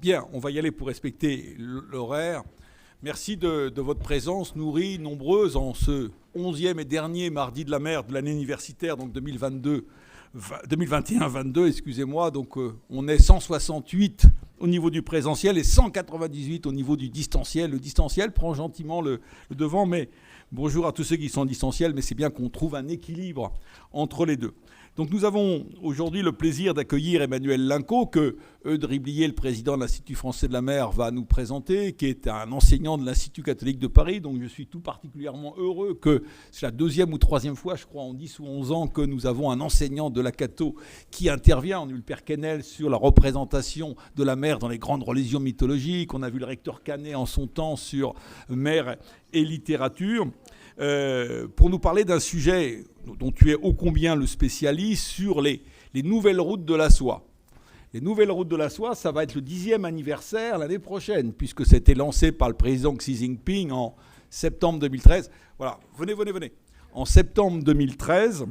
Bien, on va y aller pour respecter l'horaire. Merci de votre présence nourrie, nombreuse, en ce 11e et dernier mardi de la mer de l'année universitaire, donc 2021-22, excusez-moi. Donc on est 168 au niveau du présentiel et 198 au niveau du distanciel. Le distanciel prend gentiment le devant, mais bonjour à tous ceux qui sont en distanciel, mais c'est bien qu'on trouve un équilibre entre les deux. Donc nous avons aujourd'hui le plaisir d'accueillir Emmanuel Lincaud, que Eudes Riblier, le président de l'Institut français de la mer, va nous présenter, qui est un enseignant de l'Institut catholique de Paris. Donc je suis tout particulièrement heureux que c'est la deuxième ou troisième fois, je crois, en 10 ou 11 ans, que nous avons un enseignant de la Catho qui intervient. On a eu le père Quesnel sur la représentation de la mer dans les grandes religions mythologiques. On a vu le recteur Canet en son temps sur mer et littérature. Pour nous parler d'un sujet dont tu es ô combien le spécialiste, sur les nouvelles routes de la soie. Les nouvelles routes de la soie, ça va être le 10e anniversaire l'année prochaine, puisque c'était lancé par le président Xi Jinping en septembre 2013. Voilà, venez. En septembre 2013,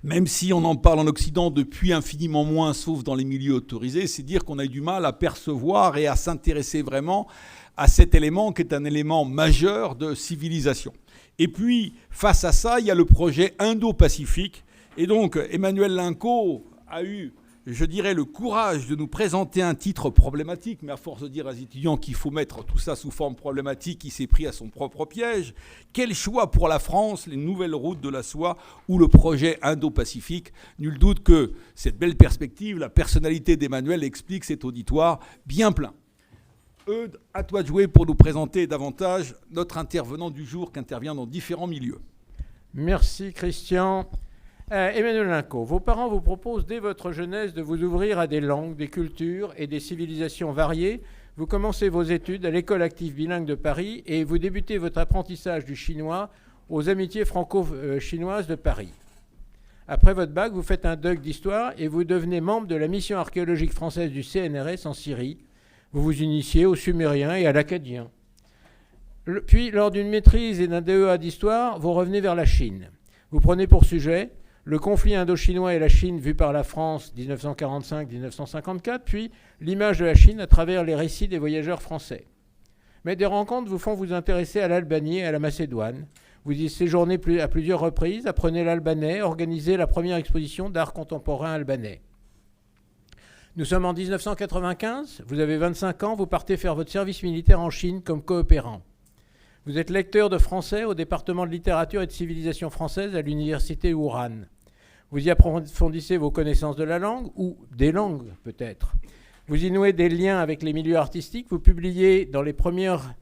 même si on en parle en Occident depuis infiniment moins, sauf dans les milieux autorisés, c'est dire qu'on a eu du mal à percevoir et à s'intéresser vraiment à cet élément qui est un élément majeur de civilisation. Et puis, face à ça, il y a le projet Indo-Pacifique. Et donc, Emmanuel Lincaud a eu, je dirais, le courage de nous présenter un titre problématique, mais à force de dire aux étudiants qu'il faut mettre tout ça sous forme problématique, il s'est pris à son propre piège. Quel choix pour la France, les nouvelles routes de la soie ou le projet Indo-Pacifique? Nul doute que cette belle perspective, la personnalité d'Emmanuel explique cet auditoire bien plein. Eudes, à toi de jouer pour nous présenter davantage notre intervenant du jour qui intervient dans différents milieux. Merci Christian. Emmanuel Lincaud, vos parents vous proposent dès votre jeunesse de vous ouvrir à des langues, des cultures et des civilisations variées. Vous commencez vos études à l'école active bilingue de Paris et vous débutez votre apprentissage du chinois aux Amitiés franco-chinoises de Paris. Après votre bac, vous faites un DUG d'histoire et vous devenez membre de la mission archéologique française du CNRS en Syrie. Vous vous initiez au sumérien et à l'akkadien. Puis, lors d'une maîtrise et d'un DEA d'histoire, vous revenez vers la Chine. Vous prenez pour sujet le conflit indo-chinois et la Chine vu par la France 1945-1954, puis l'image de la Chine à travers les récits des voyageurs français. Mais des rencontres vous font vous intéresser à l'Albanie et à la Macédoine. Vous y séjournez à plusieurs reprises, apprenez l'albanais, organisez la première exposition d'art contemporain albanais. Nous sommes en 1995, vous avez 25 ans, vous partez faire votre service militaire en Chine comme coopérant. Vous êtes lecteur de français au département de littérature et de civilisation française à l'université Ouran. Vous y approfondissez vos connaissances de la langue, ou des langues peut-être. Vous y nouez des liens avec les milieux artistiques, vous publiez les premières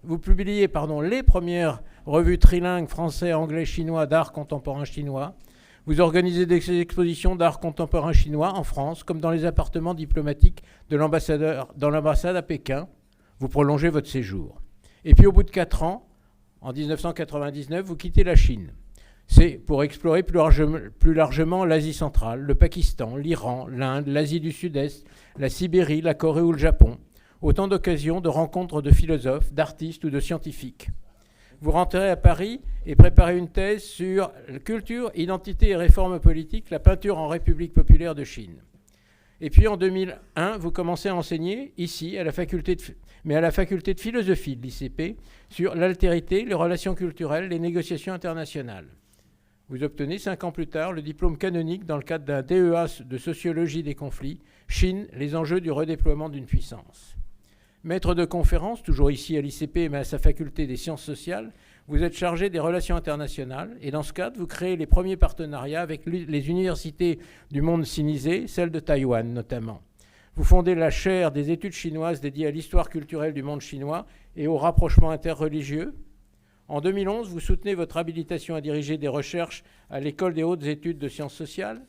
revues trilingues français, anglais, chinois d'art contemporain chinois. Vous organisez des expositions d'art contemporain chinois en France, comme dans les appartements diplomatiques dans l'ambassade à Pékin. Vous prolongez votre séjour. Et puis au bout de 4 ans, en 1999, vous quittez la Chine. C'est pour explorer plus largement l'Asie centrale, le Pakistan, l'Iran, l'Inde, l'Asie du Sud-Est, la Sibérie, la Corée ou le Japon. Autant d'occasions de rencontres de philosophes, d'artistes ou de scientifiques. Vous rentrez à Paris et préparez une thèse sur culture, identité et réforme politique, la peinture en République populaire de Chine. Et puis en 2001, vous commencez à enseigner ici, à la faculté de philosophie de l'ICP, sur l'altérité, les relations culturelles, les négociations internationales. Vous obtenez 5 ans plus tard le diplôme canonique dans le cadre d'un DEA de sociologie des conflits, Chine, les enjeux du redéploiement d'une puissance. Maître de conférence, toujours ici à l'ICP, mais à sa faculté des sciences sociales, vous êtes chargé des relations internationales et dans ce cadre, vous créez les premiers partenariats avec les universités du monde sinisé, celle de Taïwan notamment. Vous fondez la chaire des études chinoises dédiée à l'histoire culturelle du monde chinois et au rapprochement interreligieux. En 2011, vous soutenez votre habilitation à diriger des recherches à l'École des hautes études de sciences sociales.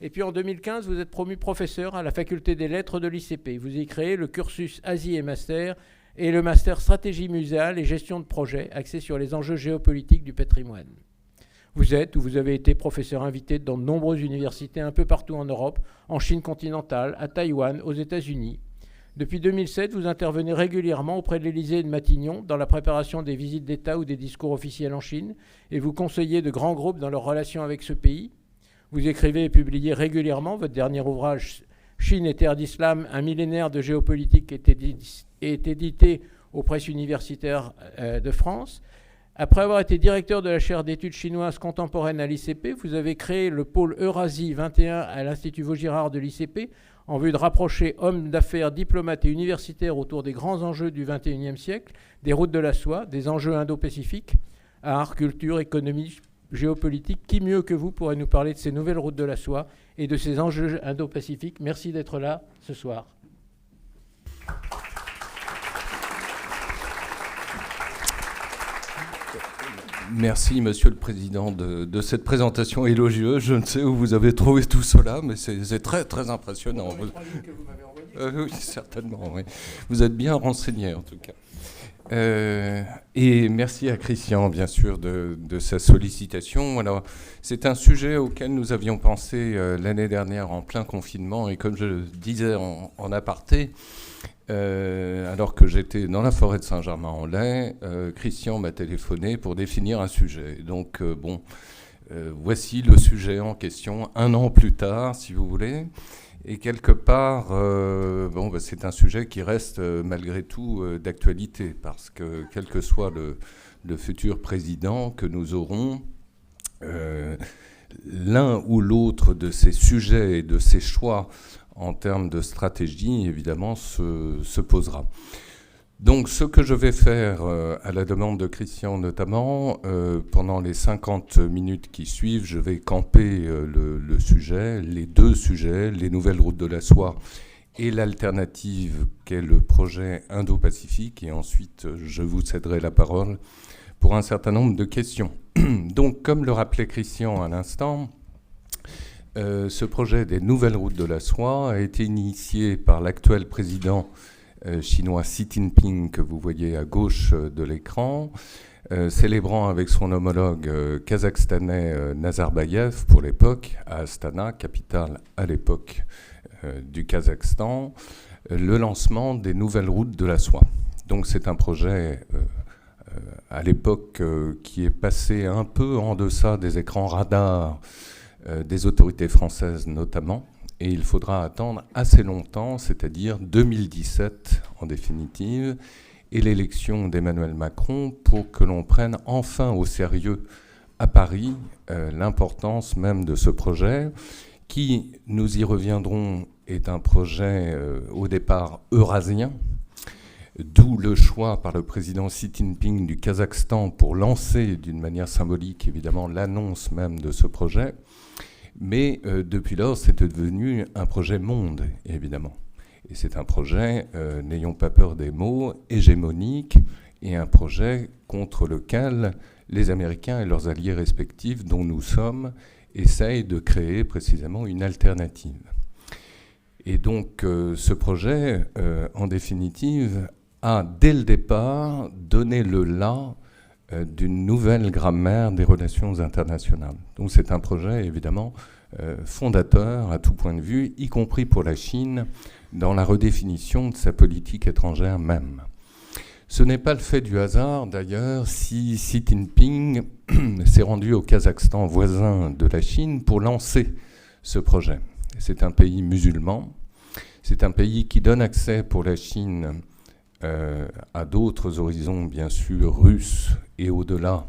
Et puis en 2015, vous êtes promu professeur à la faculté des lettres de l'ICP. Vous y créez le cursus Asie et Master et le Master Stratégie muséale et gestion de projet axé sur les enjeux géopolitiques du patrimoine. Vous êtes ou vous avez été professeur invité dans de nombreuses universités un peu partout en Europe, en Chine continentale, à Taïwan, aux États-Unis. Depuis 2007, vous intervenez régulièrement auprès de l'Élysée et de Matignon dans la préparation des visites d'État ou des discours officiels en Chine et vous conseillez de grands groupes dans leurs relations avec ce pays. Vous écrivez et publiez régulièrement. Votre dernier ouvrage Chine et terre d'islam, un millénaire de géopolitique est édité aux presses universitaires de France. Après avoir été directeur de la chaire d'études chinoises contemporaines à l'ICP, vous avez créé le pôle Eurasie 21 à l'Institut Vaugirard de l'ICP en vue de rapprocher hommes d'affaires, diplomates et universitaires autour des grands enjeux du XXIe siècle, des routes de la soie, des enjeux indo-pacifiques, art, culture, économie, géopolitique. Qui mieux que vous pourrait nous parler de ces nouvelles routes de la soie et de ces enjeux indo-pacifiques? Merci d'être là ce soir. Merci, Monsieur le Président, de cette présentation élogieuse. Je ne sais où vous avez trouvé tout cela, mais c'est très, très impressionnant. Que vous m'avez envoyé. Oui, certainement. Oui. Vous êtes bien renseigné, en tout cas. Et merci à Christian, bien sûr, de sa sollicitation. Alors, c'est un sujet auquel nous avions pensé l'année dernière en plein confinement. Et comme je le disais en aparté, alors que j'étais dans la forêt de Saint-Germain-en-Laye, Christian m'a téléphoné pour définir un sujet. Donc, voici le sujet en question, 1 an plus tard, si vous voulez. Et quelque part, c'est un sujet qui reste malgré tout d'actualité, parce que quel que soit le futur président que nous aurons, l'un ou l'autre de ces sujets et de ces choix en termes de stratégie, évidemment, se posera. Donc, ce que je vais faire, à la demande de Christian notamment, pendant les 50 minutes qui suivent, je vais camper le sujet, les 2 sujets, les nouvelles routes de la soie et l'alternative qu'est le projet Indo-Pacifique. Et ensuite, je vous céderai la parole pour un certain nombre de questions. Donc, comme le rappelait Christian à l'instant, ce projet des nouvelles routes de la soie a été initié par l'actuel président chinois Xi Jinping, que vous voyez à gauche de l'écran, célébrant avec son homologue kazakhstanais Nazarbayev pour l'époque, à Astana, capitale à l'époque du Kazakhstan, le lancement des nouvelles routes de la soie. Donc c'est un projet à l'époque qui est passé un peu en deçà des écrans radars des autorités françaises notamment, et il faudra attendre assez longtemps, c'est-à-dire 2017 en définitive, et l'élection d'Emmanuel Macron pour que l'on prenne enfin au sérieux à Paris l'importance même de ce projet, qui, nous y reviendrons, est un projet au départ eurasien, d'où le choix par le président Xi Jinping du Kazakhstan pour lancer d'une manière symbolique évidemment l'annonce même de ce projet. Mais depuis lors, c'est devenu un projet monde, évidemment. Et c'est un projet, n'ayons pas peur des mots, hégémonique, et un projet contre lequel les Américains et leurs alliés respectifs, dont nous sommes, essayent de créer précisément une alternative. Et donc, ce projet, en définitive, a, dès le départ, donné le là d'une nouvelle grammaire des relations internationales. Donc c'est un projet évidemment fondateur à tout point de vue, y compris pour la Chine, dans la redéfinition de sa politique étrangère même. Ce n'est pas le fait du hasard d'ailleurs si Xi Jinping s'est rendu au Kazakhstan voisin de la Chine pour lancer ce projet. C'est un pays musulman, c'est un pays qui donne accès pour la Chine à d'autres horizons, bien sûr, russes et au-delà,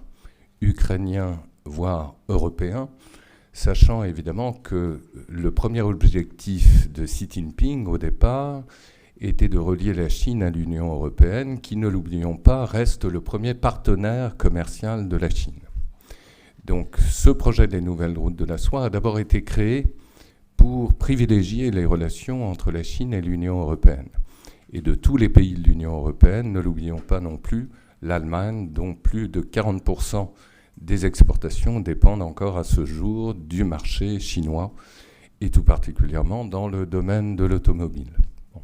ukrainiens, voire européens, sachant évidemment que le premier objectif de Xi Jinping, au départ, était de relier la Chine à l'Union européenne, qui, ne l'oublions pas, reste le premier partenaire commercial de la Chine. Donc, ce projet des nouvelles routes de la soie a d'abord été créé pour privilégier les relations entre la Chine et l'Union européenne. Et de tous les pays de l'Union européenne, ne l'oublions pas non plus, l'Allemagne, dont plus de 40% des exportations dépendent encore à ce jour du marché chinois, et tout particulièrement dans le domaine de l'automobile. Bon.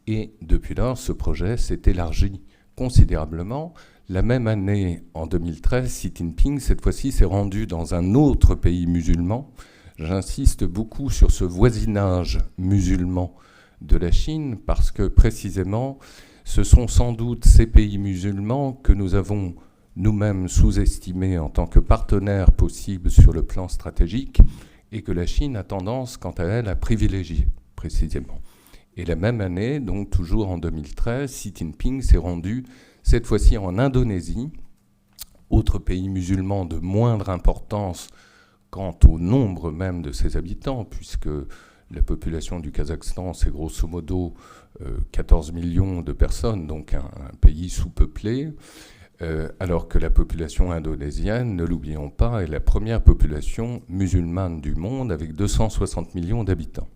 Et depuis lors, ce projet s'est élargi considérablement. La même année, en 2013, Xi Jinping, cette fois-ci, s'est rendu dans un autre pays musulman. J'insiste beaucoup sur ce voisinage musulman de la Chine, parce que précisément, ce sont sans doute ces pays musulmans que nous avons nous-mêmes sous-estimés en tant que partenaires possibles sur le plan stratégique, et que la Chine a tendance, quant à elle, à privilégier précisément. Et la même année, donc toujours en 2013, Xi Jinping s'est rendu cette fois-ci en Indonésie, autre pays musulman de moindre importance quant au nombre même de ses habitants, puisque la population du Kazakhstan, c'est grosso modo 14 millions de personnes, donc un pays sous-peuplé, alors que la population indonésienne, ne l'oublions pas, est la première population musulmane du monde avec 260 millions d'habitants.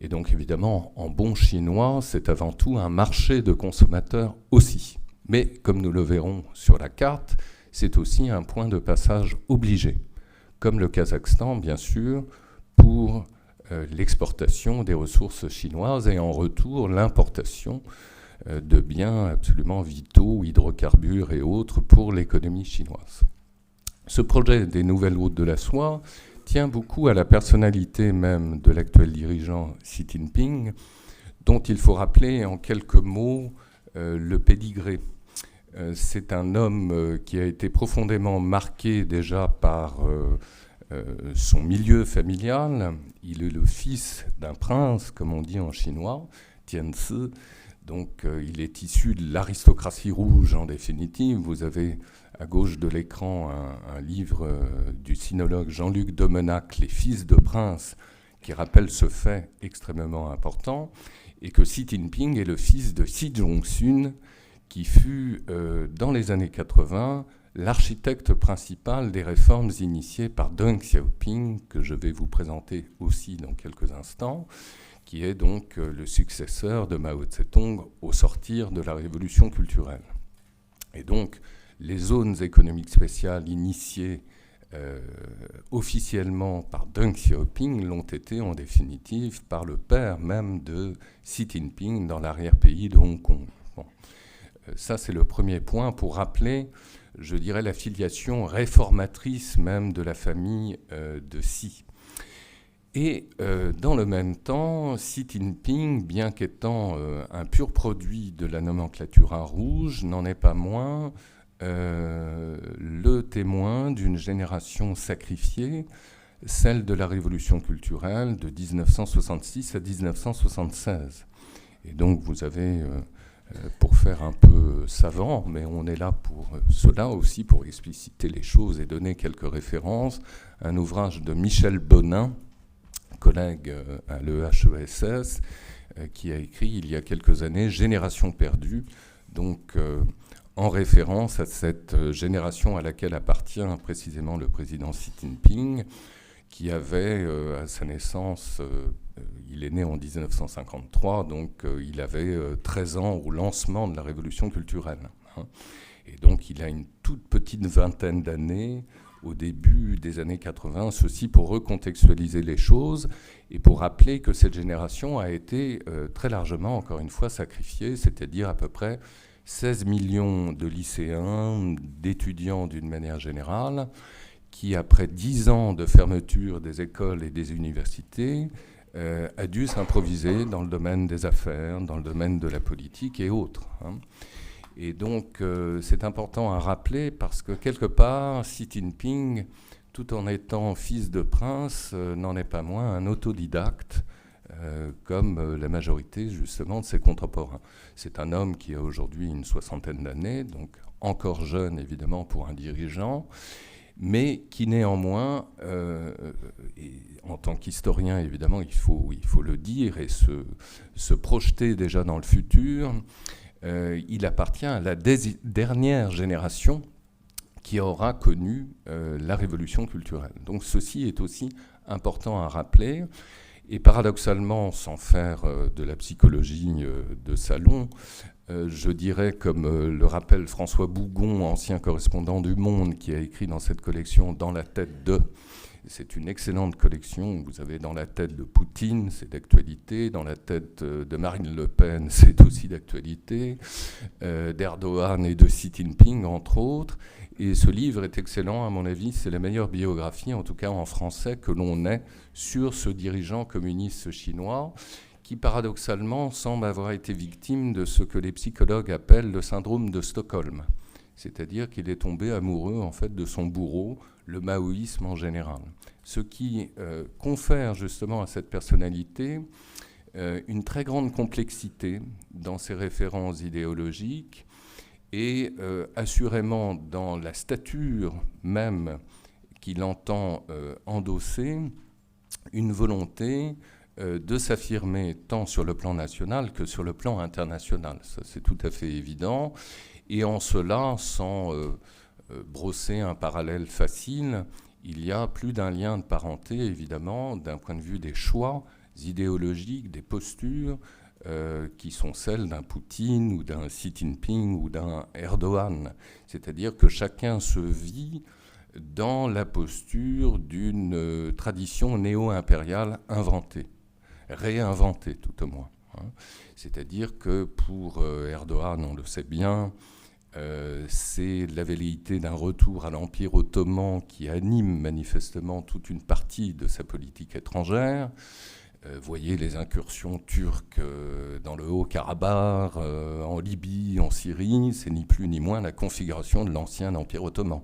Et donc évidemment, en bon chinois, c'est avant tout un marché de consommateurs aussi. Mais comme nous le verrons sur la carte, c'est aussi un point de passage obligé, comme le Kazakhstan, bien sûr, pour l'exportation des ressources chinoises et en retour l'importation de biens absolument vitaux, hydrocarbures et autres pour l'économie chinoise. Ce projet des nouvelles routes de la soie tient beaucoup à la personnalité même de l'actuel dirigeant Xi Jinping, dont il faut rappeler en quelques mots le pédigré. C'est un homme qui a été profondément marqué déjà par son milieu familial. Il est le fils d'un prince, comme on dit en chinois, Tianzi. Donc il est issu de l'aristocratie rouge en définitive. Vous avez à gauche de l'écran un livre du sinologue Jean-Luc Domenac, Les fils de princes, qui rappelle ce fait extrêmement important, et que Xi Jinping est le fils de Xi Jong-sun, qui fut, dans les années 80, l'architecte principal des réformes initiées par Deng Xiaoping, que je vais vous présenter aussi dans quelques instants, qui est donc le successeur de Mao Tse-tung au sortir de la révolution culturelle. Et donc, les zones économiques spéciales initiées officiellement par Deng Xiaoping l'ont été en définitive par le père même de Xi Jinping dans l'arrière-pays de Hong Kong. Bon. Ça, c'est le premier point pour rappeler, je dirais, la filiation réformatrice même de la famille de Xi. Et dans le même temps, Xi Jinping, bien qu'étant un pur produit de la nomenclatura rouge, n'en est pas moins le témoin d'une génération sacrifiée, celle de la révolution culturelle de 1966 à 1976. Et donc vous avez, pour faire un peu savant, mais on est là pour cela aussi, pour expliciter les choses et donner quelques références, un ouvrage de Michel Bonin, collègue à l'EHESS, qui a écrit il y a quelques années « Génération perdue », donc en référence à cette génération à laquelle appartient précisément le président Xi Jinping, qui avait, à sa naissance, il est né en 1953, donc il avait 13 ans au lancement de la révolution culturelle. Hein. Et donc il a une toute petite vingtaine d'années au début des années 80, ceci pour recontextualiser les choses et pour rappeler que cette génération a été très largement, encore une fois, sacrifiée, c'est-à-dire à peu près 16 millions de lycéens, d'étudiants d'une manière générale, qui, après 10 ans de fermeture des écoles et des universités, a dû s'improviser dans le domaine des affaires, dans le domaine de la politique et autres. Hein. Et donc, c'est important à rappeler parce que, quelque part, Xi Jinping, tout en étant fils de prince, n'en est pas moins un autodidacte, comme la majorité, justement, de ses contemporains. C'est un homme qui a aujourd'hui une soixantaine d'années, donc encore jeune, évidemment, pour un dirigeant, mais qui, néanmoins, et en tant qu'historien, évidemment, il faut le dire et se projeter déjà dans le futur, il appartient à la dernière génération qui aura connu la révolution culturelle. Donc ceci est aussi important à rappeler. Et paradoxalement, sans faire de la psychologie de salon, je dirais, comme le rappelle François Bougon, ancien correspondant du Monde, qui a écrit dans cette collection « Dans la tête de », c'est une excellente collection. Vous avez dans la tête de Poutine, c'est d'actualité. Dans la tête de Marine Le Pen, c'est aussi d'actualité. D'Erdogan et de Xi Jinping, entre autres. Et ce livre est excellent, à mon avis. C'est la meilleure biographie, en tout cas en français, que l'on ait sur ce dirigeant communiste chinois qui, paradoxalement, semble avoir été victime de ce que les psychologues appellent le syndrome de Stockholm. C'est-à-dire qu'il est tombé amoureux, en fait, de son bourreau, le maoïsme en général. Ce qui confère justement à cette personnalité une très grande complexité dans ses références idéologiques et assurément dans la stature même qu'il entend endosser, une volonté de s'affirmer tant sur le plan national que sur le plan international. Ça, c'est tout à fait évident. Et en cela, sans brosser un parallèle facile, il y a plus d'un lien de parenté, évidemment, d'un point de vue des choix idéologiques, des postures, qui sont celles d'un Poutine ou d'un Xi Jinping ou d'un Erdogan. C'est-à-dire que chacun se vit dans la posture d'une tradition néo-impériale inventée, réinventée tout au moins. C'est-à-dire que pour Erdogan, on le sait bien, c'est la velléité d'un retour à l'Empire ottoman qui anime manifestement toute une partie de sa politique étrangère. Voyez les incursions turques dans le Haut-Karabakh, en Libye, en Syrie, c'est ni plus ni moins la configuration de l'ancien Empire ottoman.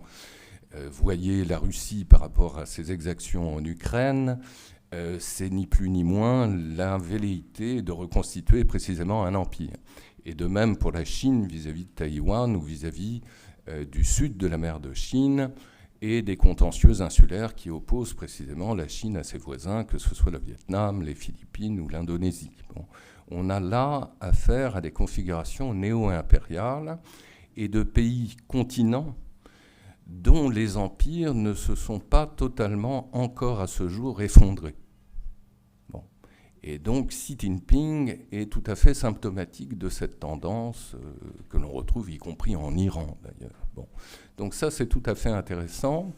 Voyez la Russie par rapport à ses exactions en Ukraine, c'est ni plus ni moins la velléité de reconstituer précisément un empire. Et de même pour la Chine vis-à-vis de Taïwan ou vis-à-vis du sud de la mer de Chine et des contentieux insulaires qui opposent précisément la Chine à ses voisins, que ce soit le Vietnam, les Philippines ou l'Indonésie. Bon, on a là affaire à des configurations néo-impériales et de pays continents dont les empires ne se sont pas totalement encore à ce jour effondrés. Bon. Et donc Xi Jinping est tout à fait symptomatique de cette tendance que l'on retrouve y compris en Iran d'ailleurs. Bon. Donc ça c'est tout à fait intéressant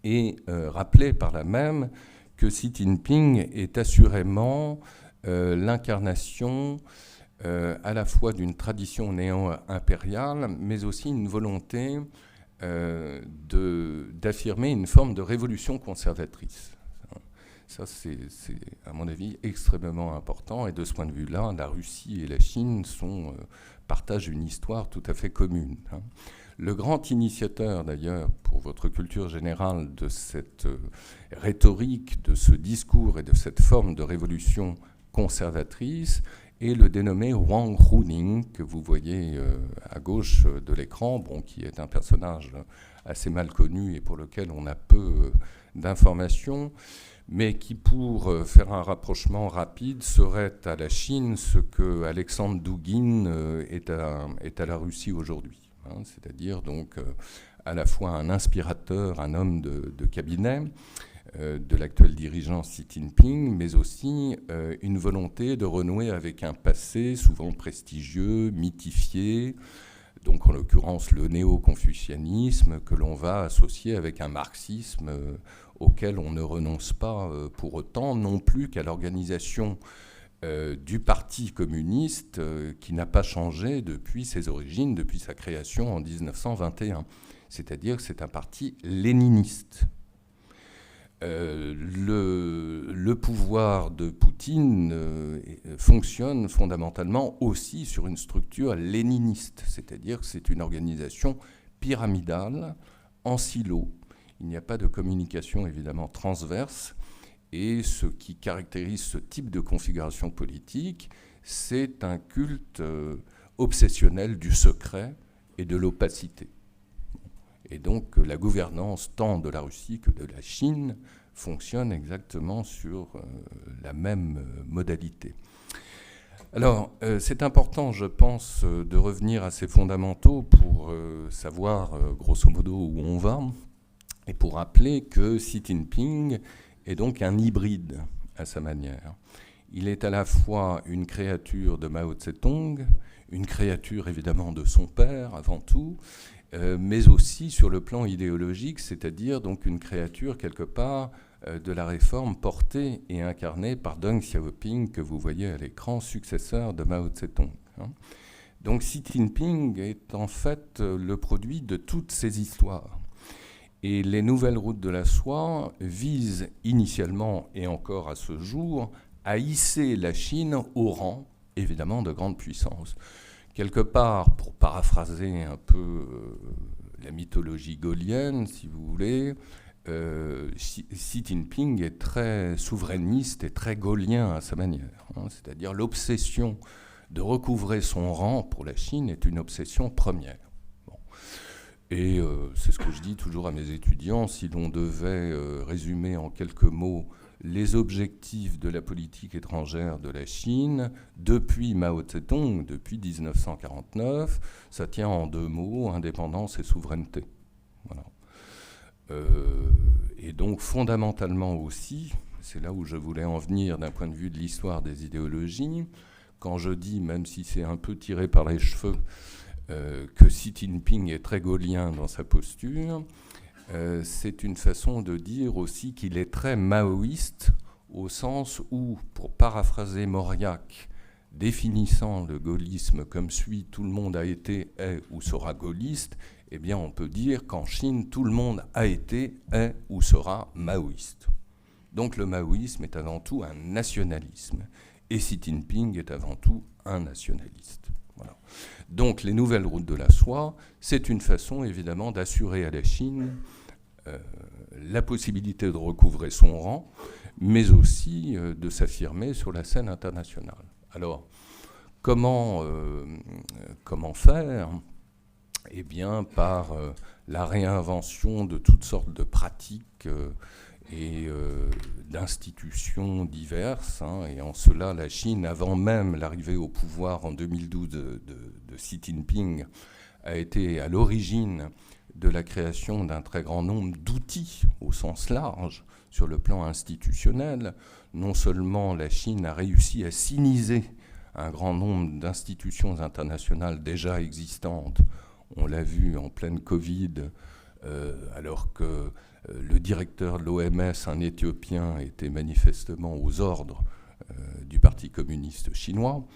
et rappeler par là même que Xi Jinping est assurément l'incarnation à la fois d'une tradition néo-impériale mais aussi une volonté d'affirmer une forme de révolution conservatrice. Ça, c'est, à mon avis, extrêmement important. Et de ce point de vue-là, la Russie et la Chine partagent une histoire tout à fait commune. Le grand initiateur, d'ailleurs, pour votre culture générale, de cette rhétorique, de ce discours et de cette forme de révolution conservatrice, et le dénommé Wang Huning, que vous voyez à gauche de l'écran, bon, qui est un personnage assez mal connu et pour lequel on a peu d'informations, mais qui, pour faire un rapprochement rapide, serait à la Chine ce que Alexandre Douguine est à la Russie aujourd'hui. C'est-à-dire donc à la fois un inspirateur, un homme de cabinet, de l'actuel dirigeant Xi Jinping, mais aussi une volonté de renouer avec un passé souvent prestigieux, mythifié, donc en l'occurrence le néo-confucianisme, que l'on va associer avec un marxisme auquel on ne renonce pas pour autant, non plus qu'à l'organisation du Parti communiste qui n'a pas changé depuis ses origines, depuis sa création en 1921. C'est-à-dire que c'est un parti léniniste. Le pouvoir de Poutine fonctionne fondamentalement aussi sur une structure léniniste, c'est-à-dire que c'est une organisation pyramidale, en silo. Il n'y a pas de communication évidemment transverse, et ce qui caractérise ce type de configuration politique, c'est un culte obsessionnel du secret et de l'opacité. Et donc la gouvernance tant de la Russie que de la Chine fonctionne exactement sur la même modalité. Alors c'est important, je pense, de revenir à ces fondamentaux pour savoir grosso modo où on va et pour rappeler que Xi Jinping est donc un hybride à sa manière. Il est à la fois une créature de Mao Tse-tung, une créature évidemment de son père avant tout, mais aussi sur le plan idéologique, c'est-à-dire donc une créature quelque part de la réforme portée et incarnée par Deng Xiaoping, que vous voyez à l'écran, successeur de Mao Tse-tung. Donc Xi Jinping est en fait le produit de toutes ces histoires. Et les nouvelles routes de la soie visent initialement, et encore à ce jour, à hisser la Chine au rang, évidemment, de grande puissance. Quelque part, pour paraphraser un peu la mythologie gaullienne, si vous voulez, Xi Jinping est très souverainiste et très gaullien à sa manière. c'est-à-dire l'obsession de recouvrer son rang pour la Chine est une obsession première. Bon. Et c'est ce que je dis toujours à mes étudiants, si l'on devait résumer en quelques mots les objectifs de la politique étrangère de la Chine depuis Mao Tse-tung, depuis 1949, ça tient en 2 mots, indépendance et souveraineté. Voilà. Et donc fondamentalement aussi, c'est là où je voulais en venir d'un point de vue de l'histoire des idéologies, quand je dis, même si c'est un peu tiré par les cheveux, que Xi Jinping est très gaullien dans sa posture, c'est une façon de dire aussi qu'il est très maoïste, au sens où, pour paraphraser Mauriac, définissant le gaullisme comme suit « tout le monde a été, est ou sera gaulliste », eh bien on peut dire qu'en Chine, tout le monde a été, est ou sera maoïste. Donc le maoïsme est avant tout un nationalisme, et Xi Jinping est avant tout un nationaliste. Voilà. Donc les nouvelles routes de la soie, c'est une façon évidemment d'assurer à la Chine la possibilité de recouvrer son rang, mais aussi de s'affirmer sur la scène internationale. Alors, comment faire ? Eh bien, par la réinvention de toutes sortes de pratiques et d'institutions diverses. Et en cela, la Chine, avant même l'arrivée au pouvoir en 2012 de Xi Jinping, a été à l'origine de la création d'un très grand nombre d'outils au sens large sur le plan institutionnel. Non seulement la Chine a réussi à siniser un grand nombre d'institutions internationales déjà existantes, on l'a vu en pleine Covid, alors que le directeur de l'OMS, un Éthiopien, était manifestement aux ordres du Parti communiste chinois,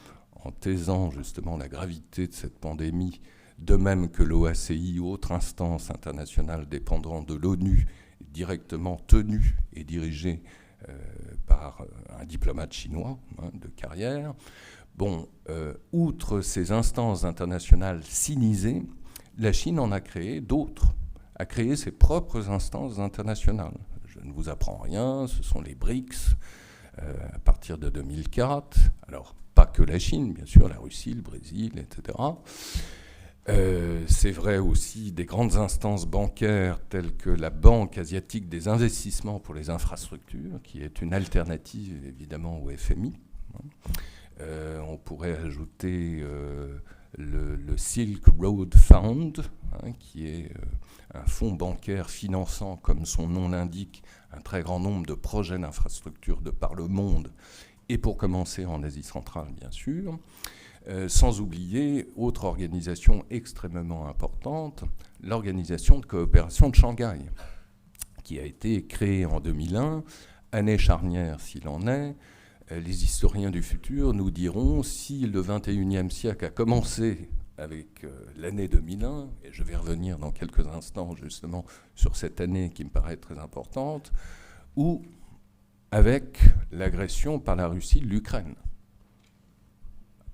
en taisant justement la gravité de cette pandémie, de même que l'OACI, autre instance internationale dépendant de l'ONU, directement tenue et dirigée par un diplomate chinois de carrière. Bon, outre ces instances internationales sinisées, la Chine en a créé d'autres, a créé ses propres instances internationales. Je ne vous apprends rien, ce sont les BRICS, à partir de 2004. Alors, pas que la Chine, bien sûr, la Russie, le Brésil, etc. C'est vrai aussi des grandes instances bancaires telles que la Banque asiatique des investissements pour les infrastructures, qui est une alternative évidemment au FMI. On pourrait ajouter le Silk Road Fund, qui est un fonds bancaire finançant, comme son nom l'indique, un très grand nombre de projets d'infrastructures de par le monde, et pour commencer en Asie centrale, bien sûr. Sans oublier, autre organisation extrêmement importante, l'Organisation de coopération de Shanghai, qui a été créée en 2001, année charnière s'il en est. Les historiens du futur nous diront si le XXIe siècle a commencé avec l'année 2001, et je vais revenir dans quelques instants justement sur cette année qui me paraît très importante, ou avec l'agression par la Russie de l'Ukraine.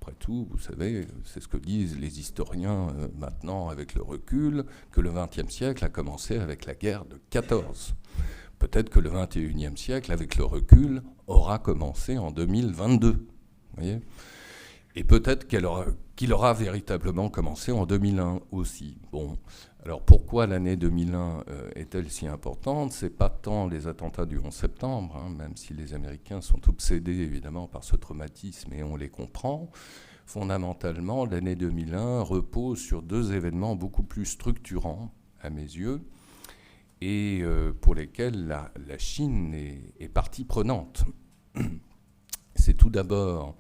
Après tout, vous savez, c'est ce que disent les historiens maintenant avec le recul, que le XXe siècle a commencé avec la guerre de 14. Peut-être que le XXIe siècle, avec le recul, aura commencé en 2022. Vous voyez ? Et peut-être qu'il aura véritablement commencé en 2001 aussi. Bon, alors pourquoi l'année 2001 est-elle si importante ? C'est pas tant les attentats du 11 septembre, même si les Américains sont obsédés évidemment par ce traumatisme et on les comprend. Fondamentalement, l'année 2001 repose sur 2 événements beaucoup plus structurants à mes yeux et pour lesquels la Chine est partie prenante. C'est tout d'abord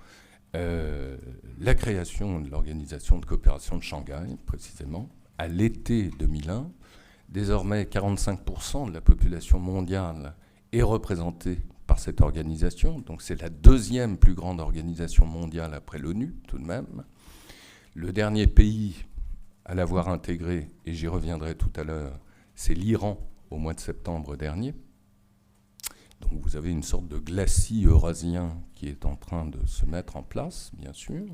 la création de l'Organisation de coopération de Shanghai, précisément, à l'été 2001. Désormais, 45% de la population mondiale est représentée par cette organisation. Donc c'est la 2e plus grande organisation mondiale après l'ONU, tout de même. Le dernier pays à l'avoir intégrée, et j'y reviendrai tout à l'heure, c'est l'Iran au mois de septembre dernier. Donc vous avez une sorte de glacis eurasien qui est en train de se mettre en place, bien sûr,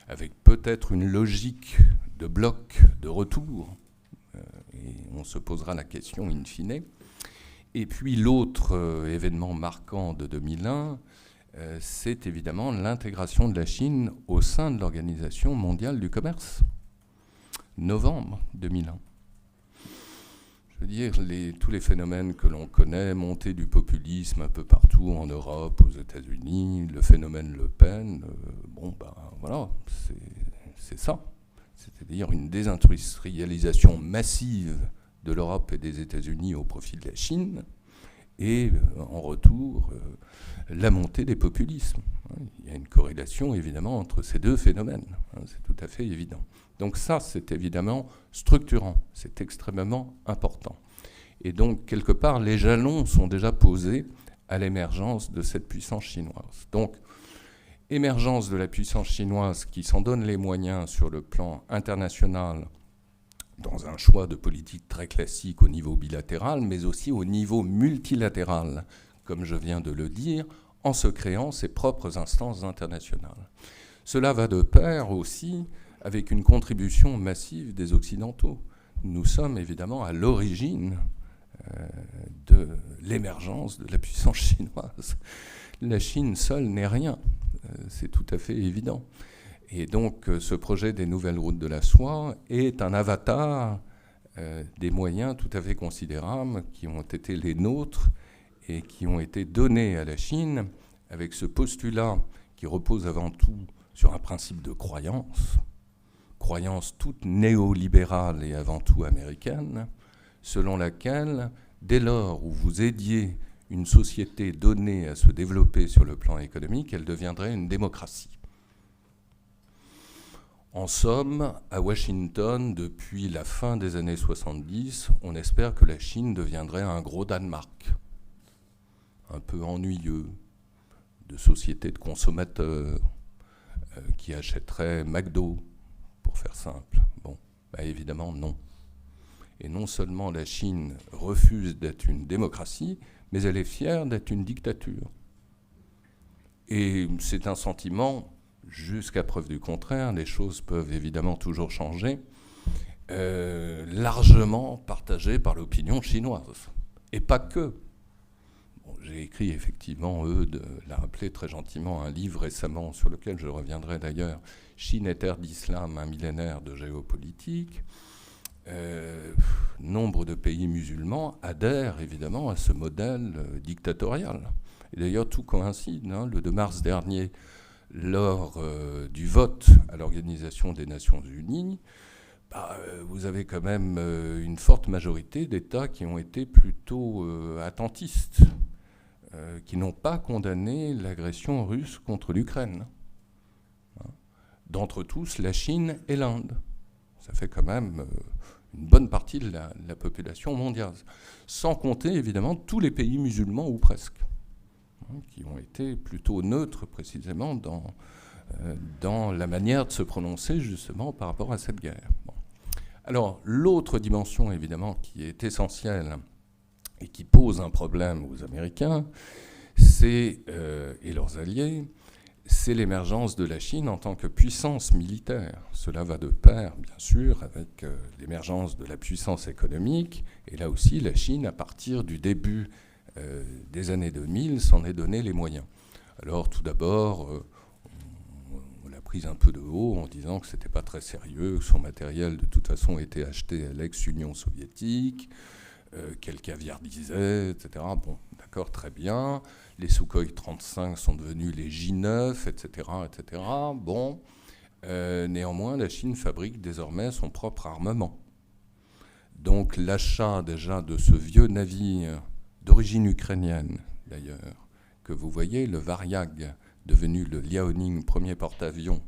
avec peut-être une logique de bloc de retour, et on se posera la question in fine. Et puis l'autre événement marquant de 2001, c'est évidemment l'intégration de la Chine au sein de l'Organisation mondiale du commerce. Novembre 2001. Je veux dire, tous les phénomènes que l'on connaît, montée du populisme un peu partout en Europe, aux États-Unis, le phénomène Le Pen, voilà, c'est ça. C'est-à-dire une désindustrialisation massive de l'Europe et des États-Unis au profit de la Chine, et en retour, la montée des populismes. Il y a une corrélation, évidemment, entre ces deux phénomènes. C'est tout à fait évident. Donc ça, c'est évidemment structurant. C'est extrêmement important. Et donc, quelque part, les jalons sont déjà posés à l'émergence de cette puissance chinoise. Donc, émergence de la puissance chinoise qui s'en donne les moyens sur le plan international dans un choix de politique très classique au niveau bilatéral, mais aussi au niveau multilatéral, comme je viens de le dire, en se créant ses propres instances internationales. Cela va de pair aussi avec une contribution massive des Occidentaux. Nous sommes évidemment à l'origine de l'émergence de la puissance chinoise. La Chine seule n'est rien, c'est tout à fait évident. Et donc ce projet des nouvelles routes de la soie est un avatar des moyens tout à fait considérables qui ont été les nôtres et qui ont été donnés à la Chine avec ce postulat qui repose avant tout sur un principe de croyance toute néolibérale et avant tout américaine, selon laquelle, dès lors où vous aidiez une société donnée à se développer sur le plan économique, elle deviendrait une démocratie. En somme, à Washington, depuis la fin des années 70, on espère que la Chine deviendrait un gros Danemark, un peu ennuyeux, de sociétés de consommateurs qui achèteraient McDo, pour faire simple. Bon, évidemment, non. Et non seulement la Chine refuse d'être une démocratie, mais elle est fière d'être une dictature. Et c'est un sentiment, jusqu'à preuve du contraire, les choses peuvent évidemment toujours changer, largement partagé par l'opinion chinoise. Et pas que. J'ai écrit effectivement, l'a rappelé très gentiment, un livre récemment sur lequel je reviendrai d'ailleurs, Chine et terre d'islam, un millénaire de géopolitique. Nombre de pays musulmans adhèrent évidemment à ce modèle dictatorial. Et d'ailleurs, tout coïncide. Le 2 mars dernier, lors du vote à l'Organisation des Nations Unies, vous avez quand même une forte majorité d'États qui ont été plutôt attentistes, qui n'ont pas condamné l'agression russe contre l'Ukraine. D'entre tous, la Chine et l'Inde. Ça fait quand même une bonne partie de la population mondiale. Sans compter, évidemment, tous les pays musulmans, ou presque, qui ont été plutôt neutres, précisément, dans la manière de se prononcer, justement, par rapport à cette guerre. Bon. Alors, l'autre dimension, évidemment, qui est essentielle et qui pose un problème aux Américains, et leurs alliés, c'est l'émergence de la Chine en tant que puissance militaire. Cela va de pair, bien sûr, avec l'émergence de la puissance économique. Et là aussi, la Chine, à partir du début des années 2000, s'en est donné les moyens. Alors, tout d'abord, on l'a prise un peu de haut en disant que ce n'était pas très sérieux, que son matériel, de toute façon, était acheté à l'ex-Union soviétique, qu'elle caviardisait, etc. Bon, d'accord, très bien. Les Sukhoi 35 sont devenus les J-9, etc., etc. Bon, néanmoins, la Chine fabrique désormais son propre armement. Donc l'achat déjà de ce vieux navire d'origine ukrainienne, d'ailleurs, que vous voyez, le Varyag, devenu le Liaoning, premier porte-avions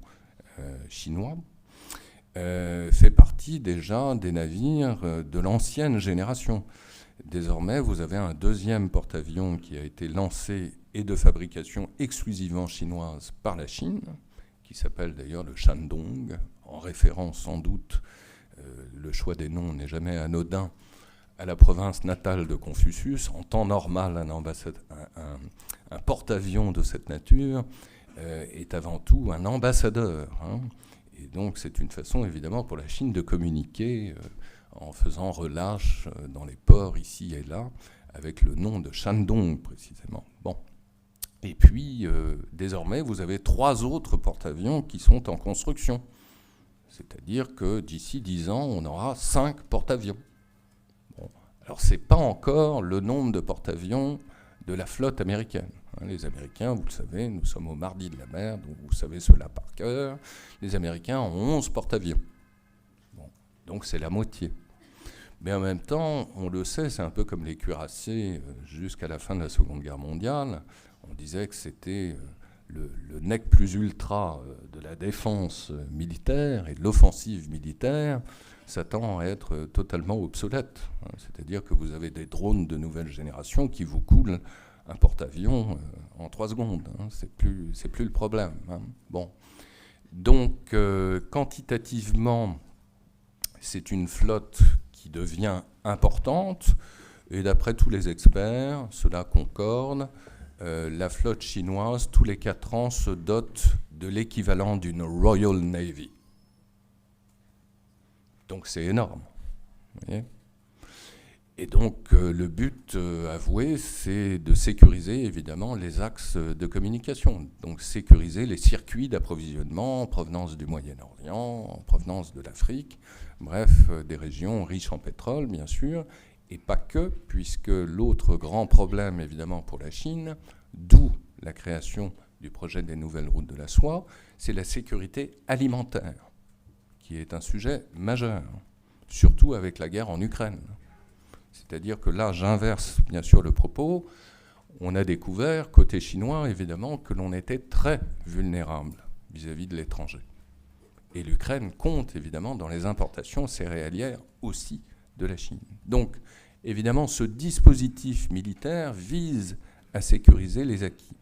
chinois, fait partie déjà des navires de l'ancienne génération. Désormais, vous avez un deuxième porte-avions qui a été lancé et de fabrication exclusivement chinoise par la Chine, qui s'appelle d'ailleurs le Shandong, en référence sans doute, le choix des noms n'est jamais anodin, à la province natale de Confucius. En temps normal, un porte-avions de cette nature est avant tout un ambassadeur. Et donc c'est une façon évidemment pour la Chine de communiquer en faisant relâche dans les ports ici et là, avec le nom de Shandong précisément. Bon. Et puis, désormais, vous avez 3 autres porte-avions qui sont en construction. C'est-à-dire que d'ici 10 ans, on aura 5 porte-avions. Bon. Alors, ce n'est pas encore le nombre de porte-avions de la flotte américaine. Les Américains, vous le savez, nous sommes au mardi de la mer, donc vous savez cela par cœur. Les Américains ont 11 porte-avions. Bon. Donc, c'est la moitié. Mais en même temps, on le sait, c'est un peu comme les cuirassés jusqu'à la fin de la Seconde Guerre mondiale. On disait que c'était le nec plus ultra de la défense militaire et de l'offensive militaire. Ça tend à être totalement obsolète. C'est-à-dire que vous avez des drones de nouvelle génération qui vous coulent un porte-avions en 3 secondes. C'est plus le problème. Bon. Donc, quantitativement, c'est une flotte qui devient importante. Et d'après tous les experts, cela concorde. La flotte chinoise, tous les 4 ans, se dote de l'équivalent d'une Royal Navy. Donc c'est énorme. Vous voyez ? Et donc le but avoué, c'est de sécuriser évidemment les axes de communication. Donc sécuriser les circuits d'approvisionnement en provenance du Moyen-Orient, en provenance de l'Afrique, bref, des régions riches en pétrole, bien sûr. Et pas que, puisque l'autre grand problème, évidemment, pour la Chine, d'où la création du projet des nouvelles routes de la soie, c'est la sécurité alimentaire, qui est un sujet majeur, surtout avec la guerre en Ukraine. C'est-à-dire que là, j'inverse bien sûr le propos. On a découvert, côté chinois, évidemment, que l'on était très vulnérable vis-à-vis de l'étranger. Et l'Ukraine compte, évidemment, dans les importations céréalières aussi de la Chine. Donc, évidemment, ce dispositif militaire vise à sécuriser les acquis.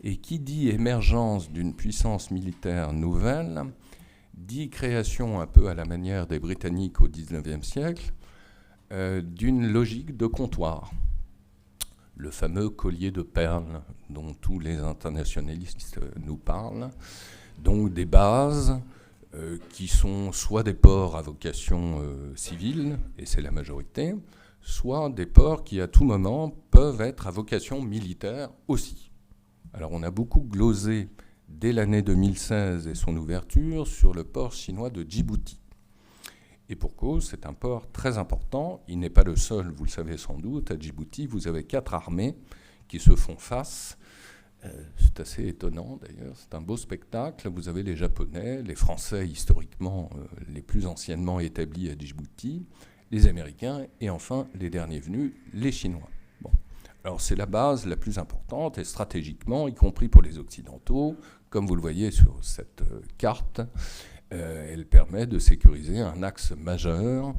Et qui dit émergence d'une puissance militaire nouvelle, dit création un peu à la manière des Britanniques au XIXe siècle, d'une logique de comptoir. Le fameux collier de perles dont tous les internationalistes nous parlent, donc des bases qui sont soit des ports à vocation civile, et c'est la majorité, soit des ports qui à tout moment peuvent être à vocation militaire aussi. Alors on a beaucoup glosé dès l'année 2016 et son ouverture sur le port chinois de Djibouti. Et pour cause, c'est un port très important. Il n'est pas le seul, vous le savez sans doute. À Djibouti, vous avez 4 armées qui se font face. C'est assez étonnant d'ailleurs, c'est un beau spectacle. Vous avez les Japonais, les Français historiquement les plus anciennement établis à Djibouti, les Américains et enfin les derniers venus, les Chinois. Bon. Alors c'est la base la plus importante et stratégiquement, y compris pour les Occidentaux, comme vous le voyez sur cette carte, elle permet de sécuriser un axe majeur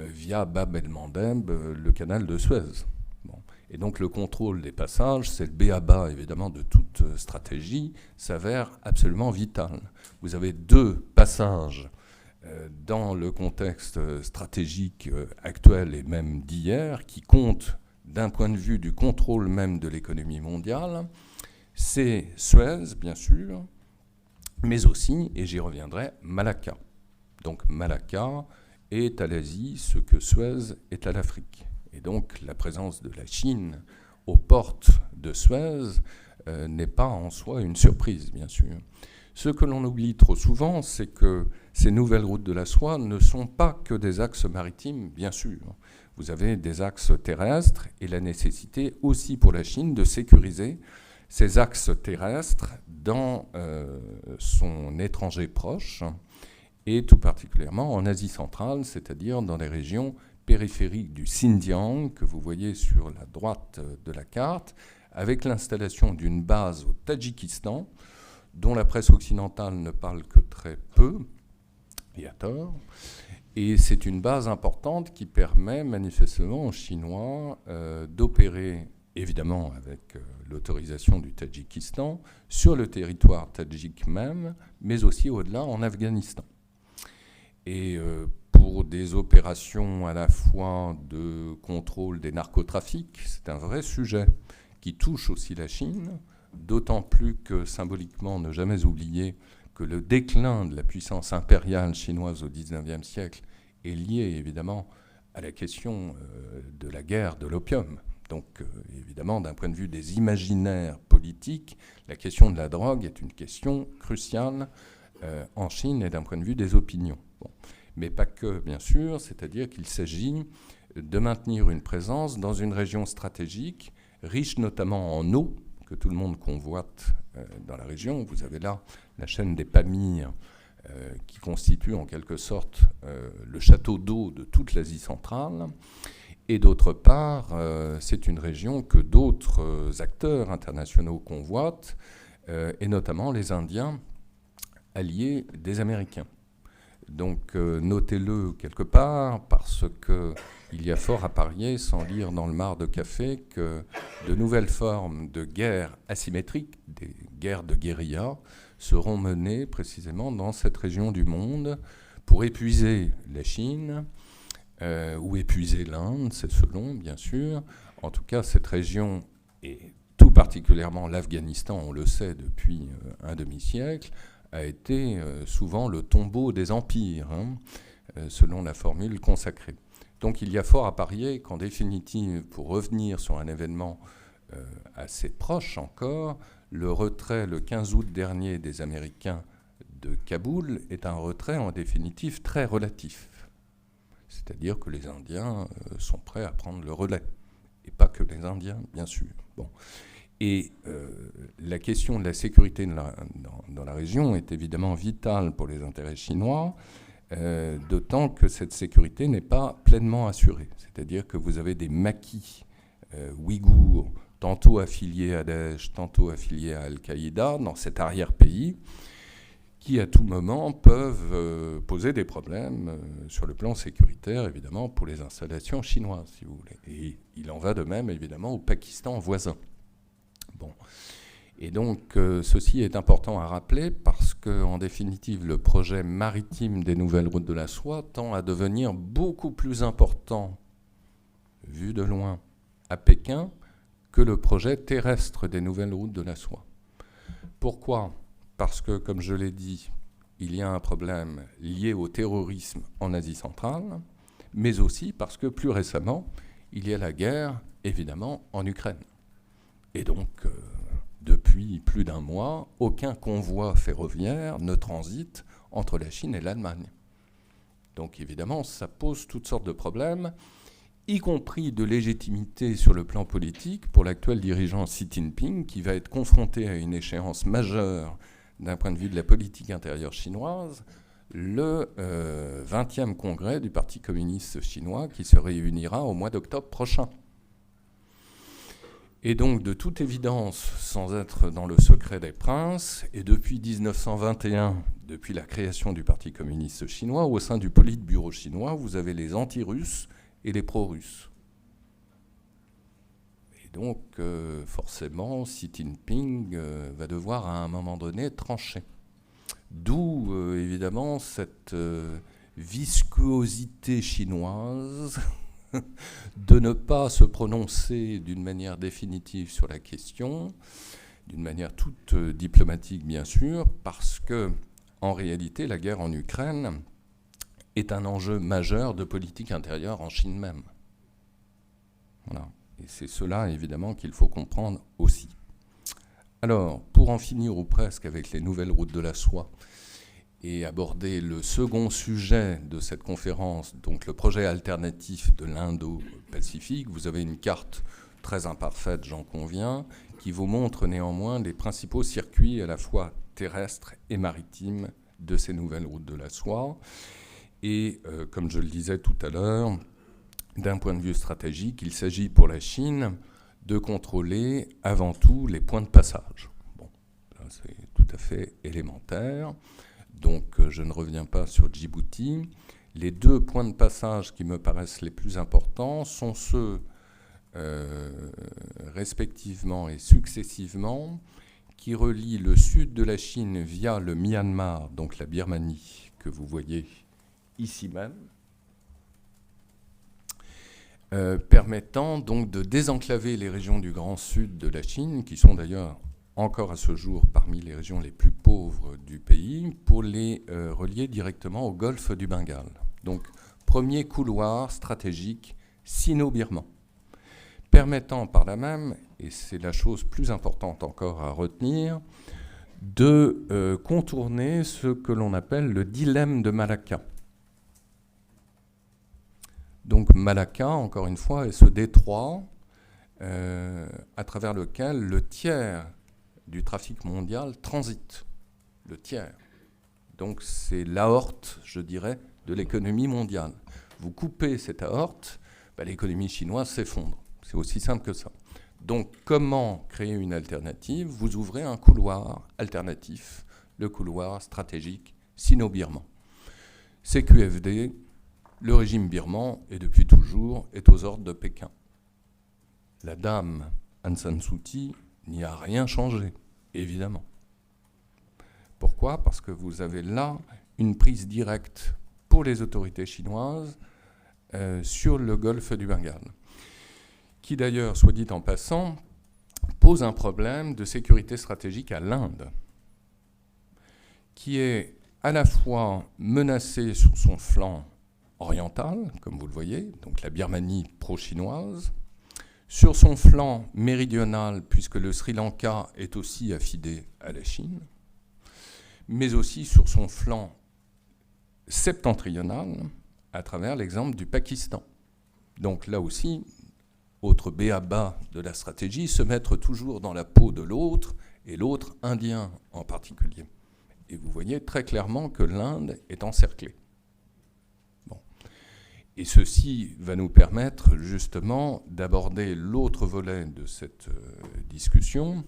via Bab el-Mandeb, le canal de Suez. Bon. Et donc le contrôle des passages, c'est le b.a.-ba évidemment de toute stratégie, s'avère absolument vital. Vous avez 2 passages dans le contexte stratégique actuel et même d'hier qui comptent d'un point de vue du contrôle même de l'économie mondiale. C'est Suez, bien sûr, mais aussi, et j'y reviendrai, Malacca. Donc Malacca est à l'Asie ce que Suez est à l'Afrique. Et donc la présence de la Chine aux portes de Suez n'est pas en soi une surprise, bien sûr. Ce que l'on oublie trop souvent, c'est que ces nouvelles routes de la soie ne sont pas que des axes maritimes, bien sûr. Vous avez des axes terrestres et la nécessité aussi pour la Chine de sécuriser ces axes terrestres dans son étranger proche et tout particulièrement en Asie centrale, c'est-à-dire dans les régions périphériques du Xinjiang que vous voyez sur la droite de la carte, avec l'installation d'une base au Tadjikistan, dont la presse occidentale ne parle que très peu, et à tort. Et c'est une base importante qui permet manifestement aux Chinois d'opérer, évidemment avec l'autorisation du Tadjikistan, sur le territoire tadjik même, mais aussi au-delà en Afghanistan. Et pour des opérations à la fois de contrôle des narcotrafics, c'est un vrai sujet qui touche aussi la Chine, d'autant plus que symboliquement, ne jamais oublier que le déclin de la puissance impériale chinoise au XIXe siècle est lié évidemment à la question de la guerre de l'opium. Donc, évidemment, d'un point de vue des imaginaires politiques, la question de la drogue est une question cruciale en Chine et d'un point de vue des opinions. Bon. Mais pas que, bien sûr, c'est-à-dire qu'il s'agit de maintenir une présence dans une région stratégique, riche notamment en eau, que tout le monde convoite dans la région. Vous avez là la chaîne des Pamires, qui constitue en quelque sorte le château d'eau de toute l'Asie centrale. Et d'autre part, c'est une région que d'autres acteurs internationaux convoitent, et notamment les Indiens, alliés des Américains. Donc notez-le quelque part, parce qu'il y a fort à parier, sans lire dans le marc de café, que de nouvelles formes de guerres asymétriques, des guerres de guérilla, seront menées précisément dans cette région du monde pour épuiser la Chine, ou épuiser l'Inde, c'est selon, bien sûr. En tout cas, cette région, et tout particulièrement l'Afghanistan, on le sait depuis un demi-siècle, a été souvent le tombeau des empires, selon la formule consacrée. Donc il y a fort à parier qu'en définitive, pour revenir sur un événement assez proche encore, le retrait le 15 août dernier des Américains de Kaboul est un retrait en définitive très relatif. C'est-à-dire que les Indiens sont prêts à prendre le relais. Et pas que les Indiens, bien sûr. Bon. Et la question de la sécurité dans la région est évidemment vitale pour les intérêts chinois, d'autant que cette sécurité n'est pas pleinement assurée. C'est-à-dire que vous avez des maquis ouïghours, tantôt affiliés à Daesh, tantôt affiliés à Al-Qaïda, dans cet arrière-pays, qui à tout moment peuvent poser des problèmes sur le plan sécuritaire, évidemment, pour les installations chinoises, si vous voulez. Et il en va de même, évidemment, au Pakistan voisin. Bon. Et donc, ceci est important à rappeler parce qu'en définitive, le projet maritime des nouvelles routes de la soie tend à devenir beaucoup plus important, vu de loin, à Pékin, que le projet terrestre des nouvelles routes de la soie. Pourquoi ? Parce que, comme je l'ai dit, il y a un problème lié au terrorisme en Asie centrale, mais aussi parce que, plus récemment, il y a la guerre, évidemment, en Ukraine. Et donc, depuis plus d'un mois, aucun convoi ferroviaire ne transite entre la Chine et l'Allemagne. Donc, évidemment, ça pose toutes sortes de problèmes, y compris de légitimité sur le plan politique pour l'actuel dirigeant Xi Jinping, qui va être confronté à une échéance majeure d'un point de vue de la politique intérieure chinoise, le 20e congrès du Parti communiste chinois qui se réunira au mois d'octobre prochain. Et donc, de toute évidence, sans être dans le secret des princes, et depuis 1921, depuis la création du Parti communiste chinois, au sein du Politburo chinois, vous avez les anti-russes et les pro-russes. Et donc, forcément, Xi Jinping va devoir à un moment donné trancher. D'où, évidemment, cette viscosité chinoise de ne pas se prononcer d'une manière définitive sur la question, d'une manière toute diplomatique, bien sûr, parce que, en réalité, la guerre en Ukraine est un enjeu majeur de politique intérieure en Chine même. Voilà. Et c'est cela, évidemment, qu'il faut comprendre aussi. Alors, pour en finir ou presque avec les nouvelles routes de la soie et aborder le second sujet de cette conférence, donc le projet alternatif de l'Indo-Pacifique, vous avez une carte très imparfaite, j'en conviens, qui vous montre néanmoins les principaux circuits à la fois terrestres et maritimes de ces nouvelles routes de la soie. Et comme je le disais tout à l'heure, d'un point de vue stratégique, il s'agit pour la Chine de contrôler avant tout les points de passage. Bon, là, c'est tout à fait élémentaire. Donc je ne reviens pas sur Djibouti. Les deux points de passage qui me paraissent les plus importants sont ceux, respectivement et successivement, qui relient le sud de la Chine via le Myanmar, donc la Birmanie, que vous voyez ici même, permettant donc de désenclaver les régions du Grand Sud de la Chine, qui sont d'ailleurs encore à ce jour parmi les régions les plus pauvres du pays, pour les relier directement au golfe du Bengale. Donc, premier couloir stratégique sino-birman, permettant par là même, et c'est la chose plus importante encore à retenir, de contourner ce que l'on appelle le dilemme de Malacca. Donc Malacca, encore une fois, est ce détroit à travers lequel le tiers du trafic mondial transite. Le tiers. Donc c'est l'aorte, je dirais, de l'économie mondiale. Vous coupez cette aorte, l'économie chinoise s'effondre. C'est aussi simple que ça. Donc comment créer une alternative? Vous ouvrez un couloir alternatif, le couloir stratégique sino-birman. CQFD, le régime birman, et depuis toujours, est aux ordres de Pékin. La dame Aung San Suu Kyi n'y a rien changé, évidemment. Pourquoi? Parce que vous avez là une prise directe pour les autorités chinoises sur le golfe du Bengale, qui d'ailleurs, soit dit en passant, pose un problème de sécurité stratégique à l'Inde, qui est à la fois menacée sur son flanc oriental, comme vous le voyez, donc la Birmanie pro-chinoise, sur son flanc méridional, puisque le Sri Lanka est aussi affidé à la Chine, mais aussi sur son flanc septentrional, à travers l'exemple du Pakistan. Donc là aussi, autre b.a.-ba de la stratégie, se mettre toujours dans la peau de l'autre, et l'autre indien en particulier. Et vous voyez très clairement que l'Inde est encerclée. Bon. Et ceci va nous permettre justement d'aborder l'autre volet de cette discussion,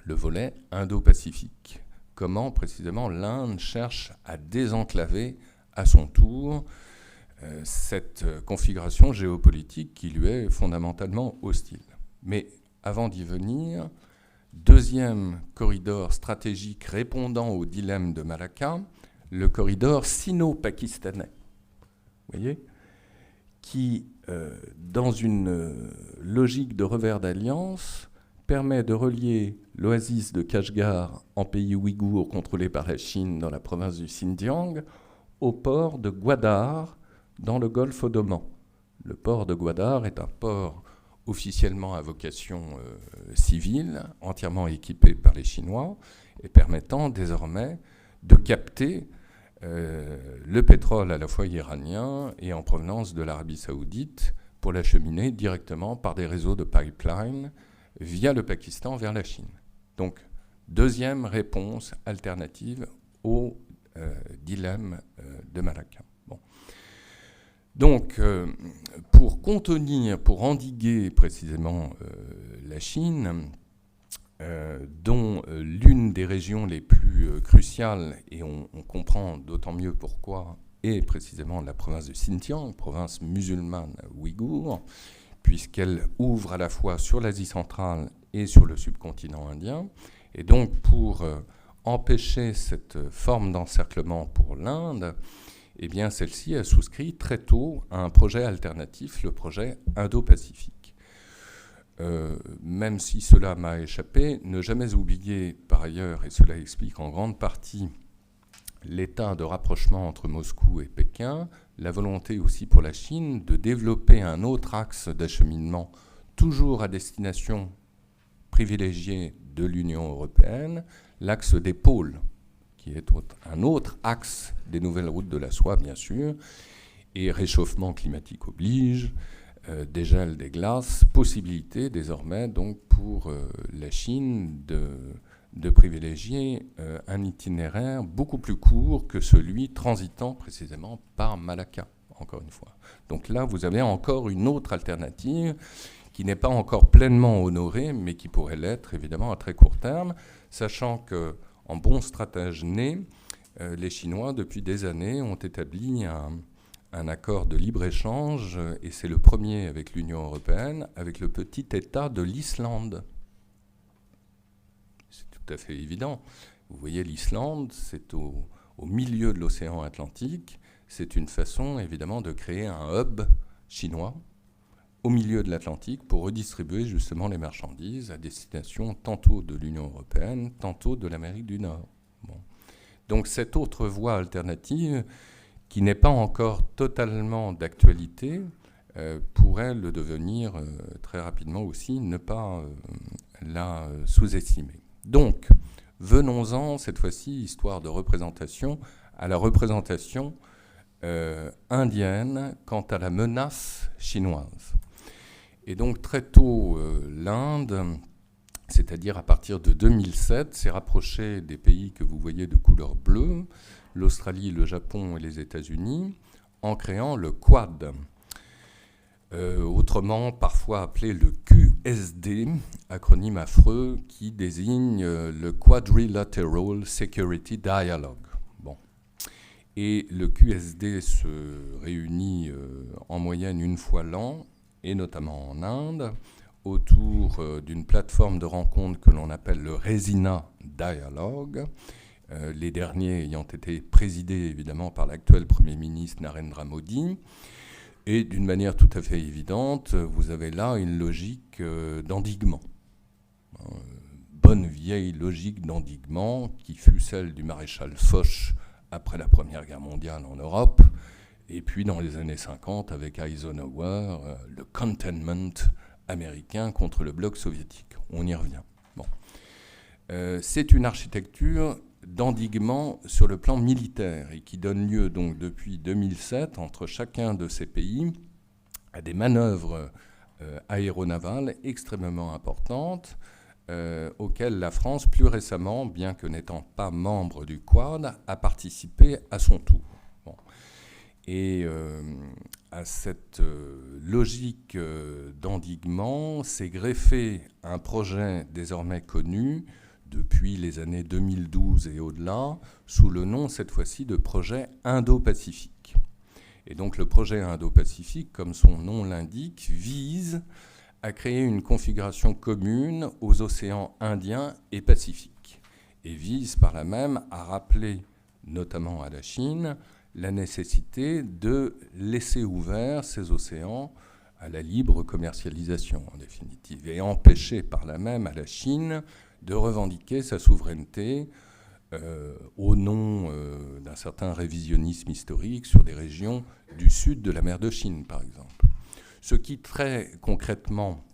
le volet indo-pacifique. Comment précisément l'Inde cherche à désenclaver à son tour cette configuration géopolitique qui lui est fondamentalement hostile. Mais avant d'y venir, deuxième corridor stratégique répondant au dilemme de Malacca, le corridor sino-pakistanais. Vous voyez, qui, dans une logique de revers d'alliance, permet de relier l'oasis de Kashgar en pays ouïghour contrôlé par la Chine dans la province du Xinjiang au port de Gwadar dans le golfe d'Oman. Le port de Gwadar est un port officiellement à vocation civile, entièrement équipé par les Chinois et permettant désormais de capter le pétrole à la fois iranien et en provenance de l'Arabie saoudite pour l'acheminer directement par des réseaux de pipeline via le Pakistan vers la Chine. Donc, deuxième réponse alternative au dilemme de Malacca. Bon. Donc, pour contenir, pour endiguer précisément la Chine, dont l'une des régions les plus cruciales, et on comprend d'autant mieux pourquoi, est précisément la province de Xinjiang, province musulmane ouïghour, puisqu'elle ouvre à la fois sur l'Asie centrale et sur le subcontinent indien. Et donc, pour empêcher cette forme d'encerclement pour l'Inde, eh bien, celle-ci a souscrit très tôt à un projet alternatif, le projet Indo-Pacifique. Même si cela m'a échappé, ne jamais oublier par ailleurs, et cela explique en grande partie l'état de rapprochement entre Moscou et Pékin, la volonté aussi pour la Chine de développer un autre axe d'acheminement, toujours à destination privilégiée de l'Union européenne, l'axe des pôles, qui est un autre axe des nouvelles routes de la soie, bien sûr, et réchauffement climatique oblige, dégel des glaces, possibilité désormais donc pour la Chine de privilégier un itinéraire beaucoup plus court que celui transitant précisément par Malacca, encore une fois. Donc là, vous avez encore une autre alternative qui n'est pas encore pleinement honorée, mais qui pourrait l'être évidemment à très court terme, sachant que en bon stratège né, les Chinois, depuis des années, ont établi un accord de libre-échange, et c'est le premier avec l'Union européenne, avec le petit État de l'Islande. C'est tout à fait évident. Vous voyez, l'Islande, c'est au milieu de l'océan Atlantique. C'est une façon, évidemment, de créer un hub chinois au milieu de l'Atlantique pour redistribuer justement les marchandises à destination tantôt de l'Union européenne, tantôt de l'Amérique du Nord. Bon. Donc cette autre voie alternative, qui n'est pas encore totalement d'actualité, pourrait le devenir très rapidement aussi, ne pas la sous-estimer. Donc, venons-en cette fois-ci, histoire de représentation, à la représentation indienne quant à la menace chinoise. Et donc très tôt, l'Inde, c'est-à-dire à partir de 2007, s'est rapprochée des pays que vous voyez de couleur bleue, l'Australie, le Japon et les États-Unis, en créant le Quad, autrement parfois appelé le QSD, acronyme affreux qui désigne le Quadrilateral Security Dialogue. Bon. Et le QSD se réunit en moyenne une fois l'an, et notamment en Inde, autour d'une plateforme de rencontre que l'on appelle le Raisina Dialogue, les derniers ayant été présidés évidemment par l'actuel Premier ministre Narendra Modi. Et d'une manière tout à fait évidente, vous avez là une logique d'endiguement. Bonne vieille logique d'endiguement qui fut celle du maréchal Foch après la Première Guerre mondiale en Europe, et puis dans les années 50 avec Eisenhower, le containment américain contre le bloc soviétique. On y revient. Bon. C'est une architecture d'endiguement sur le plan militaire et qui donne lieu donc depuis 2007 entre chacun de ces pays à des manœuvres aéronavales extrêmement importantes auxquelles la France, plus récemment, bien que n'étant pas membre du Quad, a participé à son tour. Bon. Et à cette logique d'endiguement s'est greffé un projet désormais connu depuis les années 2012 et au-delà, sous le nom, cette fois-ci, de projet Indo-Pacifique. Et donc le projet Indo-Pacifique, comme son nom l'indique, vise à créer une configuration commune aux océans Indien et Pacifique, et vise par là même à rappeler, notamment à la Chine, la nécessité de laisser ouverts ces océans à la libre commercialisation, en définitive, et empêcher par là même à la Chine de revendiquer sa souveraineté au nom d'un certain révisionnisme historique sur des régions du sud de la mer de Chine, par exemple. Ce qui, très concrètement,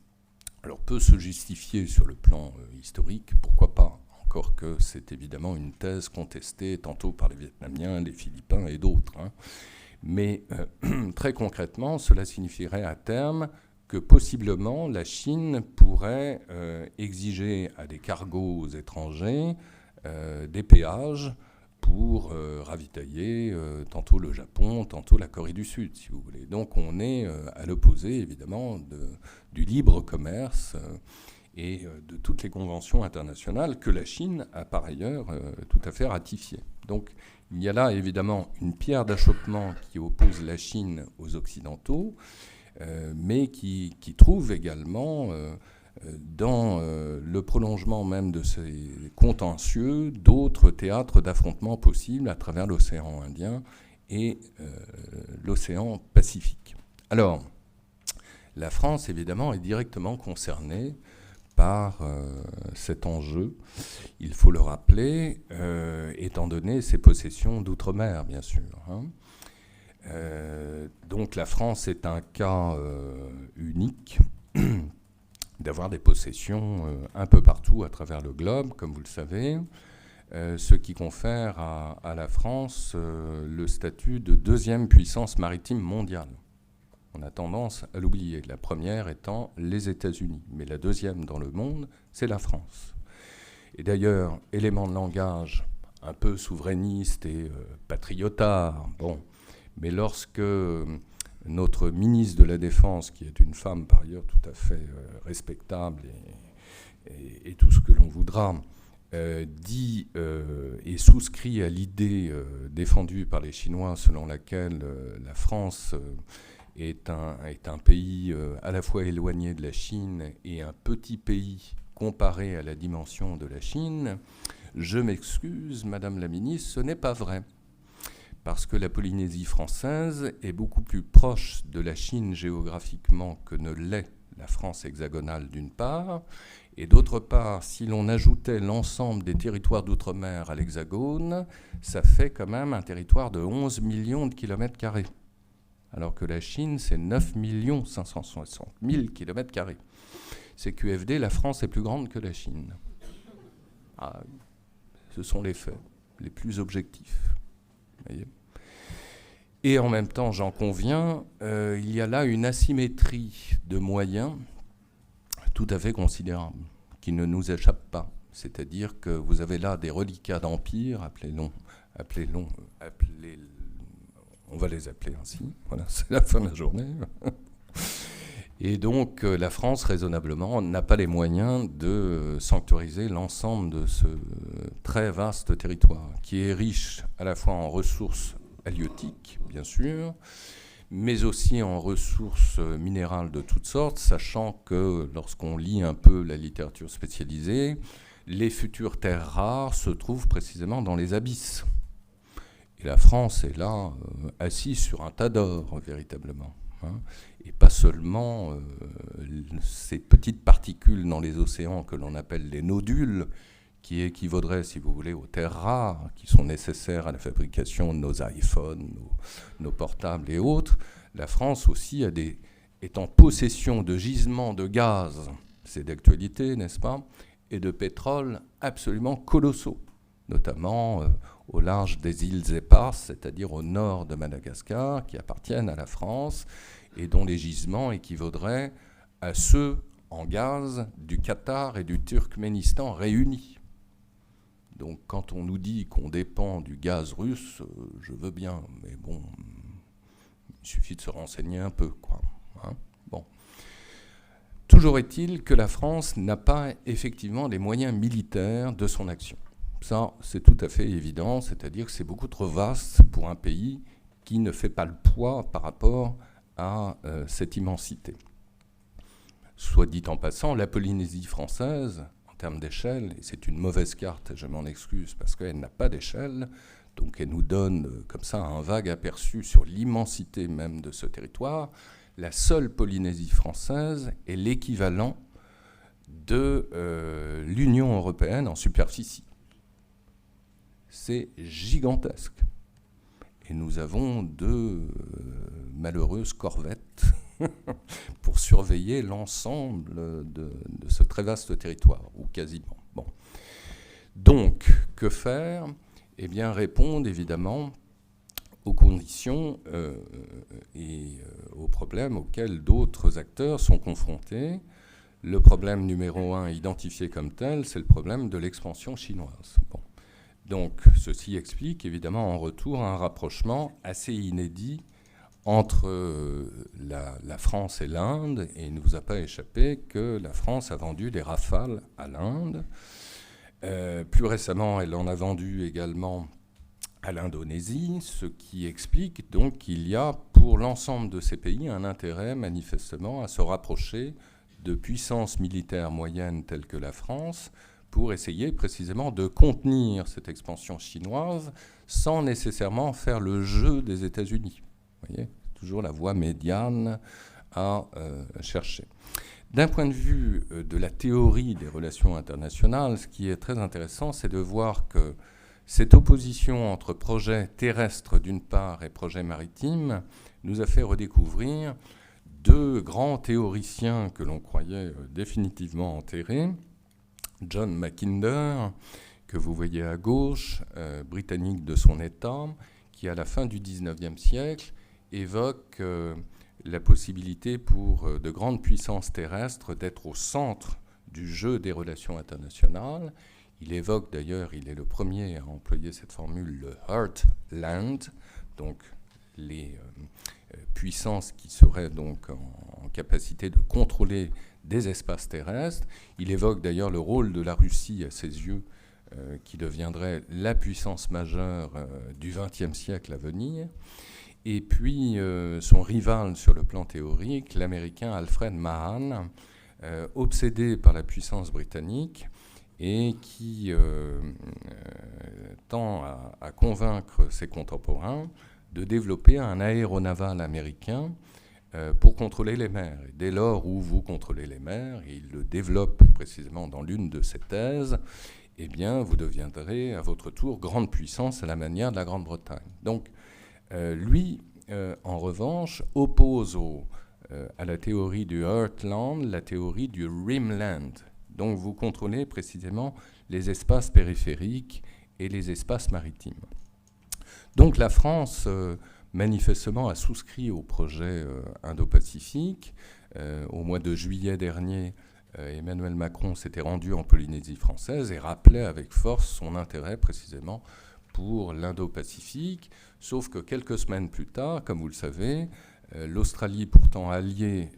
alors peut se justifier sur le plan historique, pourquoi pas, encore que c'est évidemment une thèse contestée tantôt par les Vietnamiens, les Philippins et d'autres. Hein. Mais très concrètement, cela signifierait à terme que possiblement la Chine pourrait exiger à des cargos étrangers des péages pour ravitailler tantôt le Japon, tantôt la Corée du Sud, si vous voulez. Donc on est à l'opposé, évidemment, du libre commerce et de toutes les conventions internationales que la Chine a par ailleurs tout à fait ratifiées. Donc il y a là évidemment une pierre d'achoppement qui oppose la Chine aux Occidentaux, mais qui trouve également dans le prolongement même de ces contentieux d'autres théâtres d'affrontements possibles à travers l'océan Indien et l'océan Pacifique. Alors, la France, évidemment, est directement concernée par cet enjeu, il faut le rappeler, étant donné ses possessions d'outre-mer, bien sûr. Hein. Donc la France est un cas unique d'avoir des possessions un peu partout à travers le globe, comme vous le savez, ce qui confère à la France le statut de deuxième puissance maritime mondiale. On a tendance à l'oublier, la première étant les États-Unis, mais la deuxième dans le monde, c'est la France. Et d'ailleurs, élément de langage un peu souverainiste et patriotard, bon, mais lorsque notre ministre de la Défense, qui est une femme par ailleurs tout à fait respectable et tout ce que l'on voudra, dit et souscrit à l'idée défendue par les Chinois selon laquelle la France est un pays à la fois éloigné de la Chine et un petit pays comparé à la dimension de la Chine, je m'excuse, Madame la Ministre, ce n'est pas vrai. Parce que la Polynésie française est beaucoup plus proche de la Chine géographiquement que ne l'est la France hexagonale d'une part, et d'autre part, si l'on ajoutait l'ensemble des territoires d'outre-mer à l'hexagone, ça fait quand même un territoire de 11 millions de kilomètres carrés. alors que la Chine, c'est 9 560 000 km². C'est QFD, la France est plus grande que la Chine. Ah, ce sont les faits les plus objectifs. Voyez. Et en même temps, j'en conviens, il y a là une asymétrie de moyens tout à fait considérable, qui ne nous échappe pas. C'est-à-dire que vous avez là des reliquats d'empire, on va les appeler ainsi, voilà, c'est la fin de la journée. Et donc la France, raisonnablement, n'a pas les moyens de sanctuariser l'ensemble de ce très vaste territoire, qui est riche à la fois en ressources halieutiques, bien sûr, mais aussi en ressources minérales de toutes sortes, sachant que lorsqu'on lit un peu la littérature spécialisée, les futures terres rares se trouvent précisément dans les abysses. Et la France est là, assise sur un tas d'or, véritablement. Hein, et pas seulement ces petites particules dans les océans que l'on appelle les nodules, qui équivaudraient, si vous voulez, aux terres rares, qui sont nécessaires à la fabrication de nos iPhones, nos portables et autres. La France aussi est en possession de gisements de gaz, c'est d'actualité, n'est-ce pas, et de pétrole absolument colossaux, notamment au large des îles Éparses, c'est-à-dire au nord de Madagascar, qui appartiennent à la France, et dont les gisements équivaudraient à ceux en gaz du Qatar et du Turkménistan réunis. Donc quand on nous dit qu'on dépend du gaz russe, je veux bien, mais bon, il suffit de se renseigner un peu, quoi. Hein, bon. Toujours est-il que la France n'a pas effectivement les moyens militaires de son action. Ça, c'est tout à fait évident, c'est-à-dire que c'est beaucoup trop vaste pour un pays qui ne fait pas le poids par rapport à cette immensité. Soit dit en passant, la Polynésie française, en termes d'échelle, et c'est une mauvaise carte, je m'en excuse, parce qu'elle n'a pas d'échelle, donc elle nous donne comme ça un vague aperçu sur l'immensité même de ce territoire. La seule Polynésie française est l'équivalent de l'Union européenne en superficie. C'est gigantesque. Et nous avons deux malheureuses corvettes pour surveiller l'ensemble de ce très vaste territoire, ou quasiment. Bon. Donc, que faire ? Eh bien, répondre évidemment aux conditions et aux problèmes auxquels d'autres acteurs sont confrontés. Le problème numéro 1 identifié comme tel, c'est le problème de l'expansion chinoise. Bon. Donc, ceci explique évidemment en retour un rapprochement assez inédit entre la France et l'Inde, et il ne vous a pas échappé que la France a vendu des Rafales à l'Inde. Plus récemment, elle en a vendu également à l'Indonésie, ce qui explique donc qu'il y a pour l'ensemble de ces pays un intérêt manifestement à se rapprocher de puissances militaires moyennes telles que la France, pour essayer précisément de contenir cette expansion chinoise sans nécessairement faire le jeu des États-Unis. Vous voyez, toujours la voie médiane à chercher. D'un point de vue de la théorie des relations internationales, ce qui est très intéressant, c'est de voir que cette opposition entre projet terrestre d'une part et projet maritime nous a fait redécouvrir deux grands théoriciens que l'on croyait définitivement enterrés. John Mackinder, que vous voyez à gauche, britannique de son état, qui à la fin du XIXe siècle évoque la possibilité pour de grandes puissances terrestres d'être au centre du jeu des relations internationales. Il évoque d'ailleurs, il est le premier à employer cette formule, le Heartland, donc les puissances qui seraient donc en capacité de contrôler des espaces terrestres. Il évoque d'ailleurs le rôle de la Russie à ses yeux, qui deviendrait la puissance majeure du XXe siècle à venir. Et puis son rival sur le plan théorique, l'Américain Alfred Mahan, obsédé par la puissance britannique et qui tend à convaincre ses contemporains de développer un aéronaval américain pour contrôler les mers. Et dès lors où vous contrôlez les mers, et il le développe précisément dans l'une de ses thèses, eh bien, vous deviendrez à votre tour grande puissance à la manière de la Grande-Bretagne. Donc, lui en revanche, oppose à la théorie du Heartland la théorie du Rimland. Donc vous contrôlez précisément les espaces périphériques et les espaces maritimes. Donc la France, manifestement, a souscrit au projet Indo-Pacifique. Au mois de juillet dernier, Emmanuel Macron s'était rendu en Polynésie française et rappelait avec force son intérêt précisément pour l'Indo-Pacifique, sauf que quelques semaines plus tard, comme vous le savez, l'Australie, pourtant alliée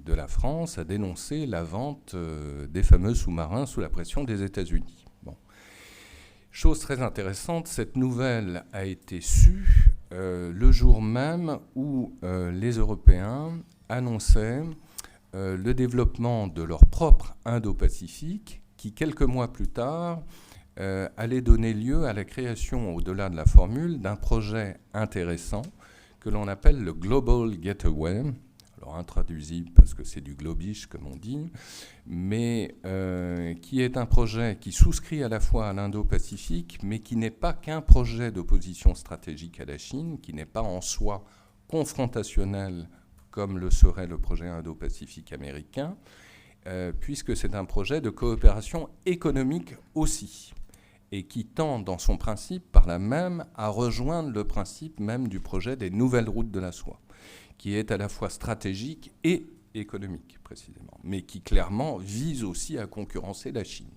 de la France, a dénoncé la vente des fameux sous-marins sous la pression des États-Unis. Bon. Chose très intéressante, cette nouvelle a été sue le jour même où les Européens annonçaient le développement de leur propre Indo-Pacifique, qui, quelques mois plus tard, allait donner lieu à la création, au-delà de la formule, d'un projet intéressant que l'on appelle le Global Gateway. Alors intraduisible parce que c'est du globish, comme on dit, mais qui est un projet qui souscrit à la fois à l'Indo-Pacifique, mais qui n'est pas qu'un projet d'opposition stratégique à la Chine, qui n'est pas en soi confrontationnel comme le serait le projet Indo-Pacifique américain, puisque c'est un projet de coopération économique aussi, et qui tend dans son principe par là même à rejoindre le principe même du projet des nouvelles routes de la soie, qui est à la fois stratégique et économique précisément, mais qui clairement vise aussi à concurrencer la Chine.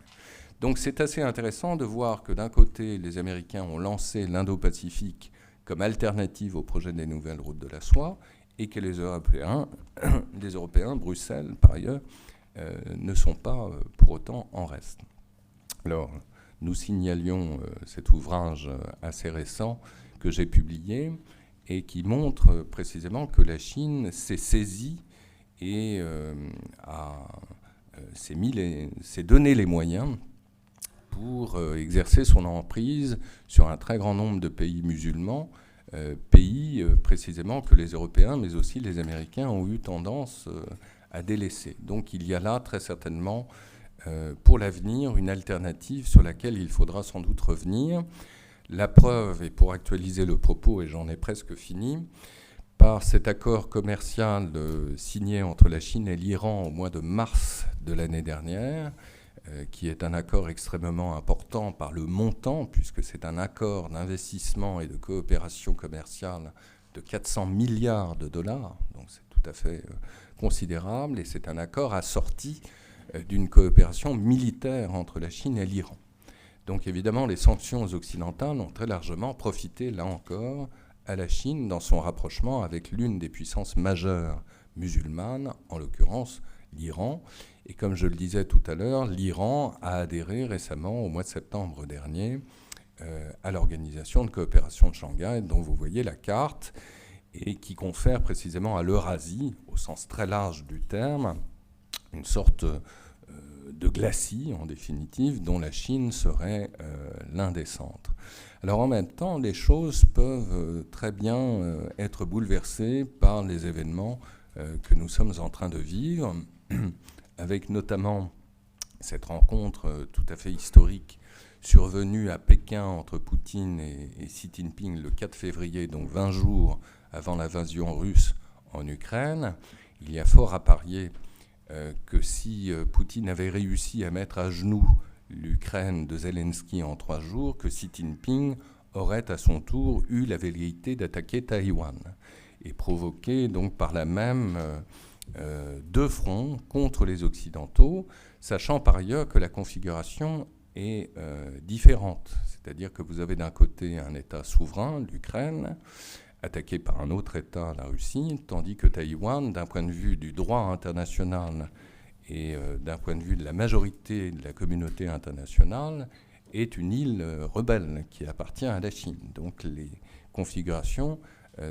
Donc c'est assez intéressant de voir que d'un côté, les Américains ont lancé l'Indo-Pacifique comme alternative au projet des nouvelles routes de la soie, et que les Européens, Bruxelles par ailleurs, ne sont pas pour autant en reste. Alors, nous signalions cet ouvrage assez récent que j'ai publié et qui montre précisément que la Chine s'est saisie et s'est donné les moyens pour exercer son emprise sur un très grand nombre de pays musulmans, pays précisément que les Européens, mais aussi les Américains, ont eu tendance à délaisser. Donc il y a là très certainement pour l'avenir une alternative sur laquelle il faudra sans doute revenir. La preuve, et pour actualiser le propos, et j'en ai presque fini, par cet accord commercial signé entre la Chine et l'Iran au mois de mars de l'année dernière, qui est un accord extrêmement important par le montant, puisque c'est un accord d'investissement et de coopération commerciale de 400 milliards de dollars, donc c'est tout à fait considérable, et c'est un accord assorti d'une coopération militaire entre la Chine et l'Iran. Donc évidemment, les sanctions occidentales ont très largement profité, là encore, à la Chine dans son rapprochement avec l'une des puissances majeures musulmanes, en l'occurrence l'Iran. Et comme je le disais tout à l'heure, l'Iran a adhéré récemment, au mois de septembre dernier, à l'Organisation de coopération de Shanghai, dont vous voyez la carte, et qui confère précisément à l'Eurasie, au sens très large du terme, une sorte de glacis, en définitive, dont la Chine serait l'un des centres. Alors en même temps, les choses peuvent très bien être bouleversées par les événements que nous sommes en train de vivre, avec notamment cette rencontre tout à fait historique survenue à Pékin entre Poutine et Xi Jinping le 4 février, donc 20 jours avant l'invasion russe en Ukraine. Il y a fort à parier que si Poutine avait réussi à mettre à genoux l'Ukraine de Zelensky en 3 jours, que Xi Jinping aurait à son tour eu la velléité d'attaquer Taïwan et provoquer donc par là même 2 fronts contre les Occidentaux, sachant par ailleurs que la configuration est différente. C'est-à-dire que vous avez d'un côté un État souverain, l'Ukraine, attaqué par un autre État, la Russie, tandis que Taïwan, d'un point de vue du droit international et d'un point de vue de la majorité de la communauté internationale, est une île rebelle qui appartient à la Chine. Donc les configurations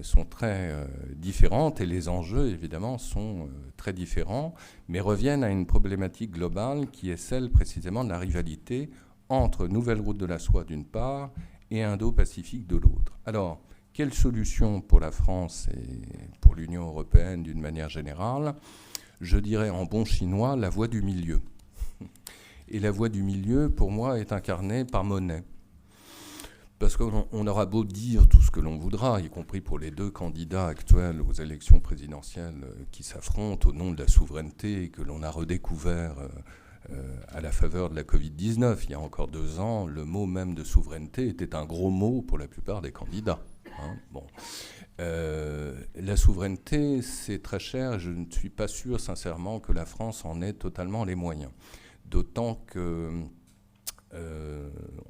sont très différentes et les enjeux, évidemment, sont très différents, mais reviennent à une problématique globale qui est celle précisément de la rivalité entre Nouvelle Route de la Soie d'une part et Indo-Pacifique de l'autre. Alors, quelle solution pour la France et pour l'Union européenne d'une manière générale ? Je dirais en bon chinois la voie du milieu. Et la voie du milieu, pour moi, est incarnée par Monet. Parce qu'on aura beau dire tout ce que l'on voudra, y compris pour les deux candidats actuels aux élections présidentielles qui s'affrontent au nom de la souveraineté que l'on a redécouvert à la faveur de la Covid-19. Il y a encore 2 ans, le mot même de souveraineté était un gros mot pour la plupart des candidats. Hein. Bon. La souveraineté, c'est très cher. Je ne suis pas sûr, sincèrement, que la France en ait totalement les moyens. D'autant que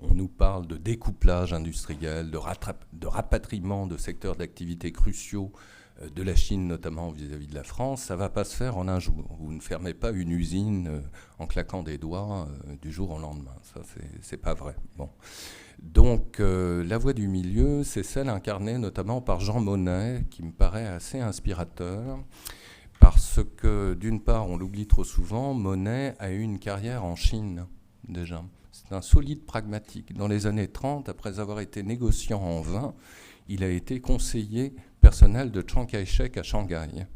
on nous parle de découplage industriel, de rapatriement de secteurs d'activité cruciaux de la Chine, notamment vis-à-vis de la France. Ça ne va pas se faire en un jour. Vous ne fermez pas une usine en claquant des doigts du jour au lendemain. Ça, c'est pas vrai. Bon. Donc, la voie du milieu, c'est celle incarnée notamment par Jean Monnet, qui me paraît assez inspirateur, parce que, d'une part, on l'oublie trop souvent, Monnet a eu une carrière en Chine, déjà. C'est un solide pragmatique. Dans les années 30, après avoir été négociant en vin, il a été conseiller personnel de Chiang Kai-shek à Shanghai.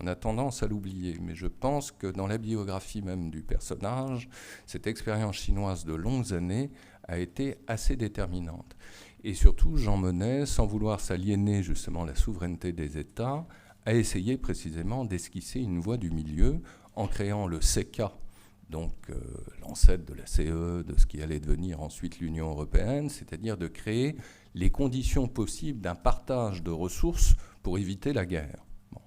On a tendance à l'oublier, mais je pense que dans la biographie même du personnage, cette expérience chinoise de longues années a été assez déterminante. Et surtout, Jean Monnet, sans vouloir s'aliéner justement la souveraineté des États, a essayé précisément d'esquisser une voie du milieu en créant le CECA, donc l'ancêtre de la CE, de ce qui allait devenir ensuite l'Union européenne, c'est-à-dire de créer les conditions possibles d'un partage de ressources pour éviter la guerre. Bon.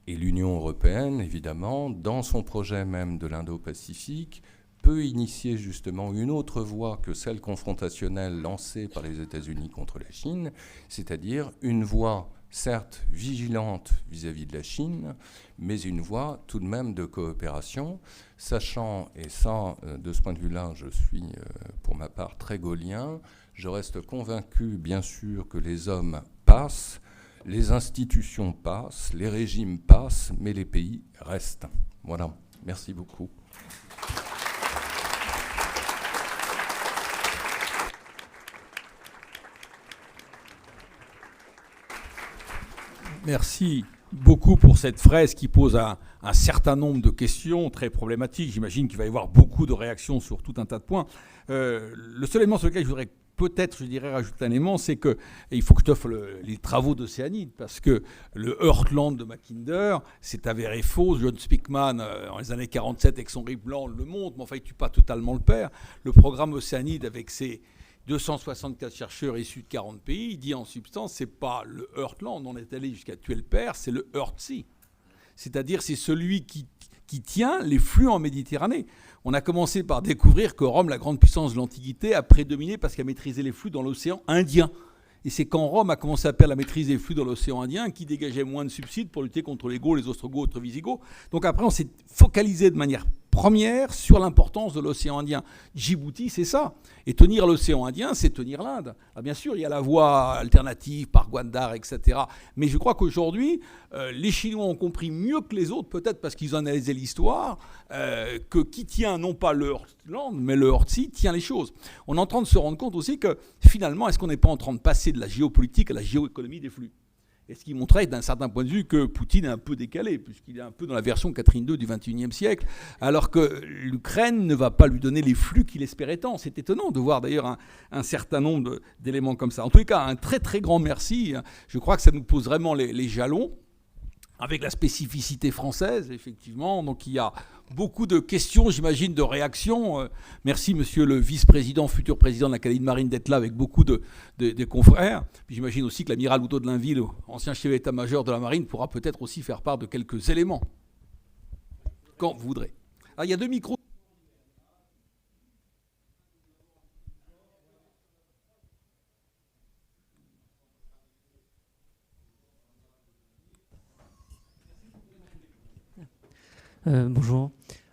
Et l'Union européenne, évidemment, dans son projet même de l'Indo-Pacifique, peut initier justement une autre voie que celle confrontationnelle lancée par les États-Unis contre la Chine, c'est-à-dire une voie certes vigilante vis-à-vis de la Chine, mais une voie tout de même de coopération, sachant, et ça, de ce point de vue-là, je suis pour ma part très gaullien, je reste convaincu, bien sûr, que les hommes passent, les institutions passent, les régimes passent, mais les pays restent. Voilà, merci beaucoup. Merci beaucoup pour cette fraise qui pose un certain nombre de questions très problématiques. J'imagine qu'il va y avoir beaucoup de réactions sur tout un tas de points. Le seul élément sur lequel je voudrais peut-être, je dirais, rajouter un élément, c'est qu'il faut que je t'offre les travaux d'Océanide, parce que le Heartland de Mackinder s'est avéré faux. John Speakman, en les années 47, avec son RIP blanc, le montre, mais enfin, il ne tue pas totalement le père. Le programme Océanide, avec ses 264 chercheurs issus de 40 pays, il dit en substance, c'est pas le Heartland, on est allé jusqu'à tuer le père, c'est le Heartsea. C'est-à-dire, c'est celui qui tient les flux en Méditerranée. On a commencé par découvrir que Rome, la grande puissance de l'Antiquité, a prédominé parce qu'elle maîtrisait les flux dans l'océan Indien. Et c'est quand Rome a commencé à perdre la maîtrise des flux dans l'océan Indien qui dégageait moins de subsides pour lutter contre les Gauls, les Ostrogoths, les Visigoths. Donc après, on s'est focalisé de manière première sur l'importance de l'océan Indien. Djibouti, c'est ça. Et tenir l'océan Indien, c'est tenir l'Inde. Alors bien sûr, il y a la voie alternative par Gwandar, etc. Mais je crois qu'aujourd'hui, les Chinois ont compris mieux que les autres, peut-être parce qu'ils ont analysé l'histoire, que qui tient non pas le Heartland, mais le Heartsea tient les choses. On est en train de se rendre compte aussi que finalement, est-ce qu'on n'est pas en train de passer de la géopolitique à la géoéconomie des flux ? Et ce qui montrait d'un certain point de vue que Poutine est un peu décalé, puisqu'il est un peu dans la version Catherine II du XXIe siècle, alors que l'Ukraine ne va pas lui donner les flux qu'il espérait tant. C'est étonnant de voir d'ailleurs un certain nombre d'éléments comme ça. En tous les cas, un très très grand merci. Je crois que ça nous pose vraiment les jalons, avec la spécificité française, effectivement. Donc il y a beaucoup de questions, j'imagine, de réactions. Merci, monsieur le vice-président, futur président de l'Académie de Marine, d'être là avec beaucoup de confrères. Puis j'imagine aussi que l'amiral Oudot de Blainville, ancien chef d'état-major de la Marine, pourra peut-être aussi faire part de quelques éléments, quand vous voudrez. Alors, il y a 2 micros. Bonjour,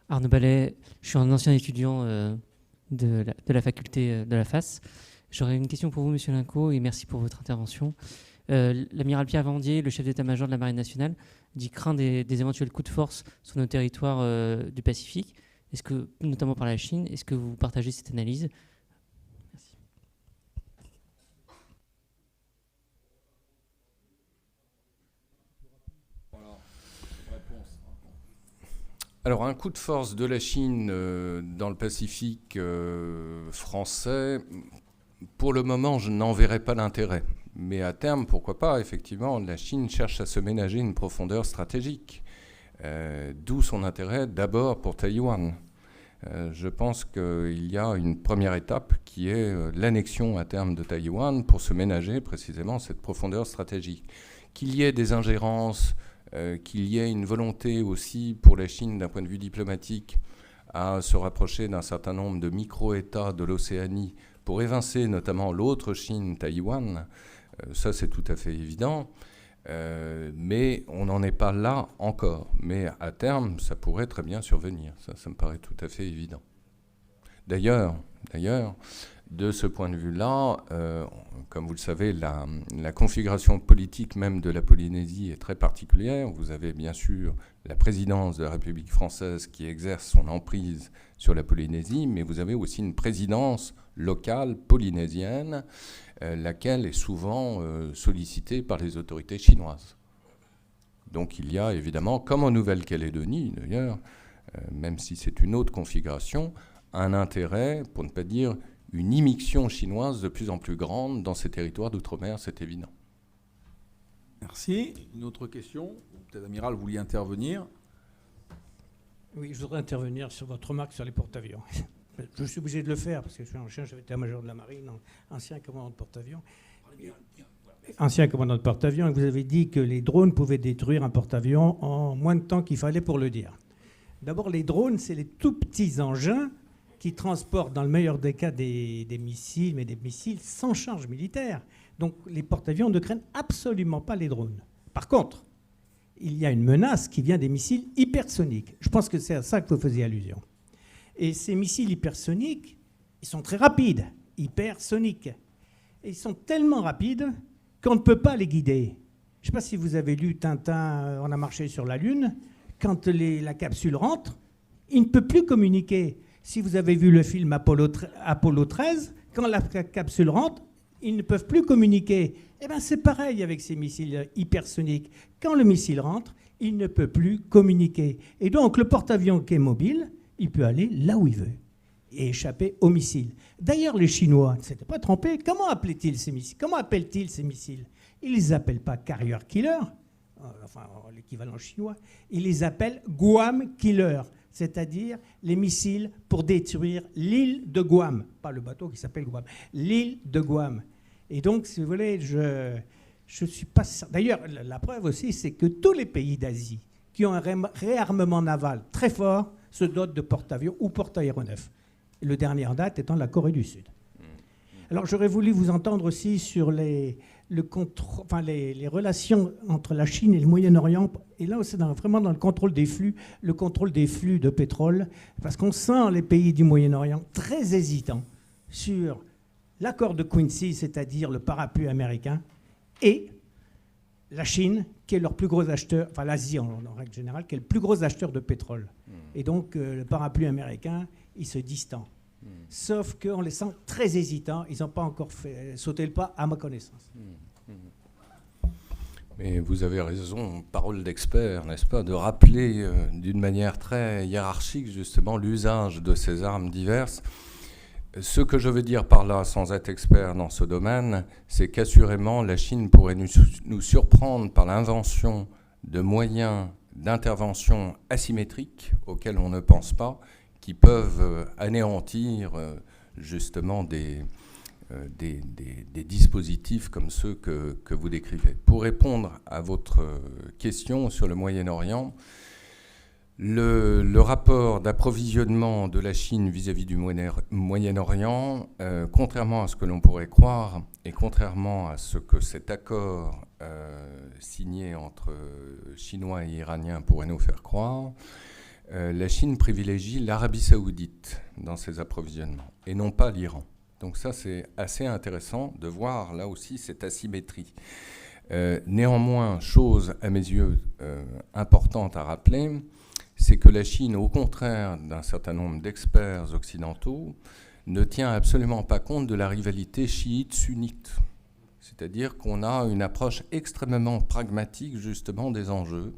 Arnaud Ballet, je suis un ancien étudiant de la faculté de la FAS. J'aurais une question pour vous, monsieur Linco, et merci pour votre intervention. L'amiral Pierre Vendier, le chef d'état-major de la Marine nationale, dit craindre des éventuels coups de force sur nos territoires du Pacifique, notamment par la Chine. Est-ce que vous partagez cette analyse ? Merci. Alors, un coup de force de la Chine dans le Pacifique français, pour le moment, je n'en verrai pas l'intérêt. Mais à terme, pourquoi pas, effectivement, la Chine cherche à se ménager une profondeur stratégique. D'où son intérêt d'abord pour Taïwan. Je pense qu'il y a une première étape qui est l'annexion à terme de Taïwan pour se ménager précisément cette profondeur stratégique. Qu'il y ait des ingérences, qu'il y ait une volonté aussi pour la Chine d'un point de vue diplomatique à se rapprocher d'un certain nombre de micro-États de l'Océanie pour évincer notamment l'autre Chine, Taïwan, ça c'est tout à fait évident. Mais on n'en est pas là encore. Mais à terme, ça pourrait très bien survenir. Ça me paraît tout à fait évident. D'ailleurs, de ce point de vue-là, comme vous le savez, la configuration politique même de la Polynésie est très particulière. Vous avez bien sûr la présidence de la République française qui exerce son emprise sur la Polynésie, mais vous avez aussi une présidence locale polynésienne, laquelle est souvent sollicitée par les autorités chinoises. Donc il y a évidemment, comme en Nouvelle-Calédonie d'ailleurs, même si c'est une autre configuration, un intérêt, pour ne pas dire une immixtion chinoise de plus en plus grande dans ces territoires d'outre-mer, c'est évident. Merci. Une autre question? Peut-être, Amiral, vous vouliez intervenir? Oui, je voudrais intervenir sur votre remarque sur les porte-avions. Je suis obligé de le faire parce que je suis ancien, j'avais été état-major de la marine, ancien commandant de porte-avions. Ancien commandant de porte-avions, et vous avez dit que les drones pouvaient détruire un porte-avions en moins de temps qu'il fallait pour le dire. D'abord, les drones, c'est les tout petits engins qui transportent, dans le meilleur des cas, des missiles, mais des missiles sans charge militaire. Donc, les porte-avions ne craignent absolument pas les drones. Par contre, il y a une menace qui vient des missiles hypersoniques. Je pense que c'est à ça que vous faisiez allusion. Et ces missiles hypersoniques, ils sont très rapides, hypersoniques. Et ils sont tellement rapides qu'on ne peut pas les guider. Je ne sais pas si vous avez lu Tintin, On a marché sur la Lune. Quand la capsule rentre, il ne peut plus communiquer. Si vous avez vu le film Apollo 13, quand la capsule rentre, ils ne peuvent plus communiquer. Eh bien, c'est pareil avec ces missiles hypersoniques. Quand le missile rentre, il ne peut plus communiquer. Et donc, le porte-avions qui est mobile, il peut aller là où il veut et échapper aux missiles. D'ailleurs, les Chinois ne s'étaient pas trompés. Comment appellent-ils ces missiles? Comment appellent-ils ces missiles? Ils ne les appellent pas Carrier Killer, enfin l'équivalent chinois. Ils les appellent Guam Killer, c'est-à-dire les missiles pour détruire l'île de Guam. Pas le bateau qui s'appelle Guam, l'île de Guam. Et donc, si vous voulez, je suis pas... D'ailleurs, la preuve aussi, c'est que tous les pays d'Asie qui ont un réarmement naval très fort se dotent de porte-avions ou porte-aéronefs. Le dernier en date étant la Corée du Sud. Alors, j'aurais voulu vous entendre aussi sur les relations entre la Chine et le Moyen-Orient. Et là, c'est vraiment dans le contrôle des flux de pétrole, parce qu'on sent les pays du Moyen-Orient très hésitants sur l'accord de Quincy, c'est-à-dire le parapluie américain, et la Chine, qui est leur plus gros acheteur, enfin l'Asie en règle générale, qui est le plus gros acheteur de pétrole. Et donc, le parapluie américain, il se distend. Sauf qu'on les sent très hésitants. Ils n'ont pas encore fait sauter le pas, à ma connaissance. Mais vous avez raison, parole d'expert, n'est-ce pas, de rappeler d'une manière très hiérarchique, justement, l'usage de ces armes diverses. Ce que je veux dire par là, sans être expert dans ce domaine, c'est qu'assurément, la Chine pourrait nous surprendre par l'invention de moyens d'intervention asymétriques auxquels on ne pense pas, qui peuvent anéantir justement des dispositifs comme ceux que vous décrivez. Pour répondre à votre question sur le Moyen-Orient, le rapport d'approvisionnement de la Chine vis-à-vis du Moyen-Orient, contrairement à ce que l'on pourrait croire et contrairement à ce que cet accord signé entre Chinois et Iraniens pourrait nous faire croire, la Chine privilégie l'Arabie saoudite dans ses approvisionnements et non pas l'Iran. Donc ça, c'est assez intéressant de voir là aussi cette asymétrie. Néanmoins, chose à mes yeux importante à rappeler, c'est que la Chine, au contraire d'un certain nombre d'experts occidentaux, ne tient absolument pas compte de la rivalité chiite-sunnite. C'est-à-dire qu'on a une approche extrêmement pragmatique justement des enjeux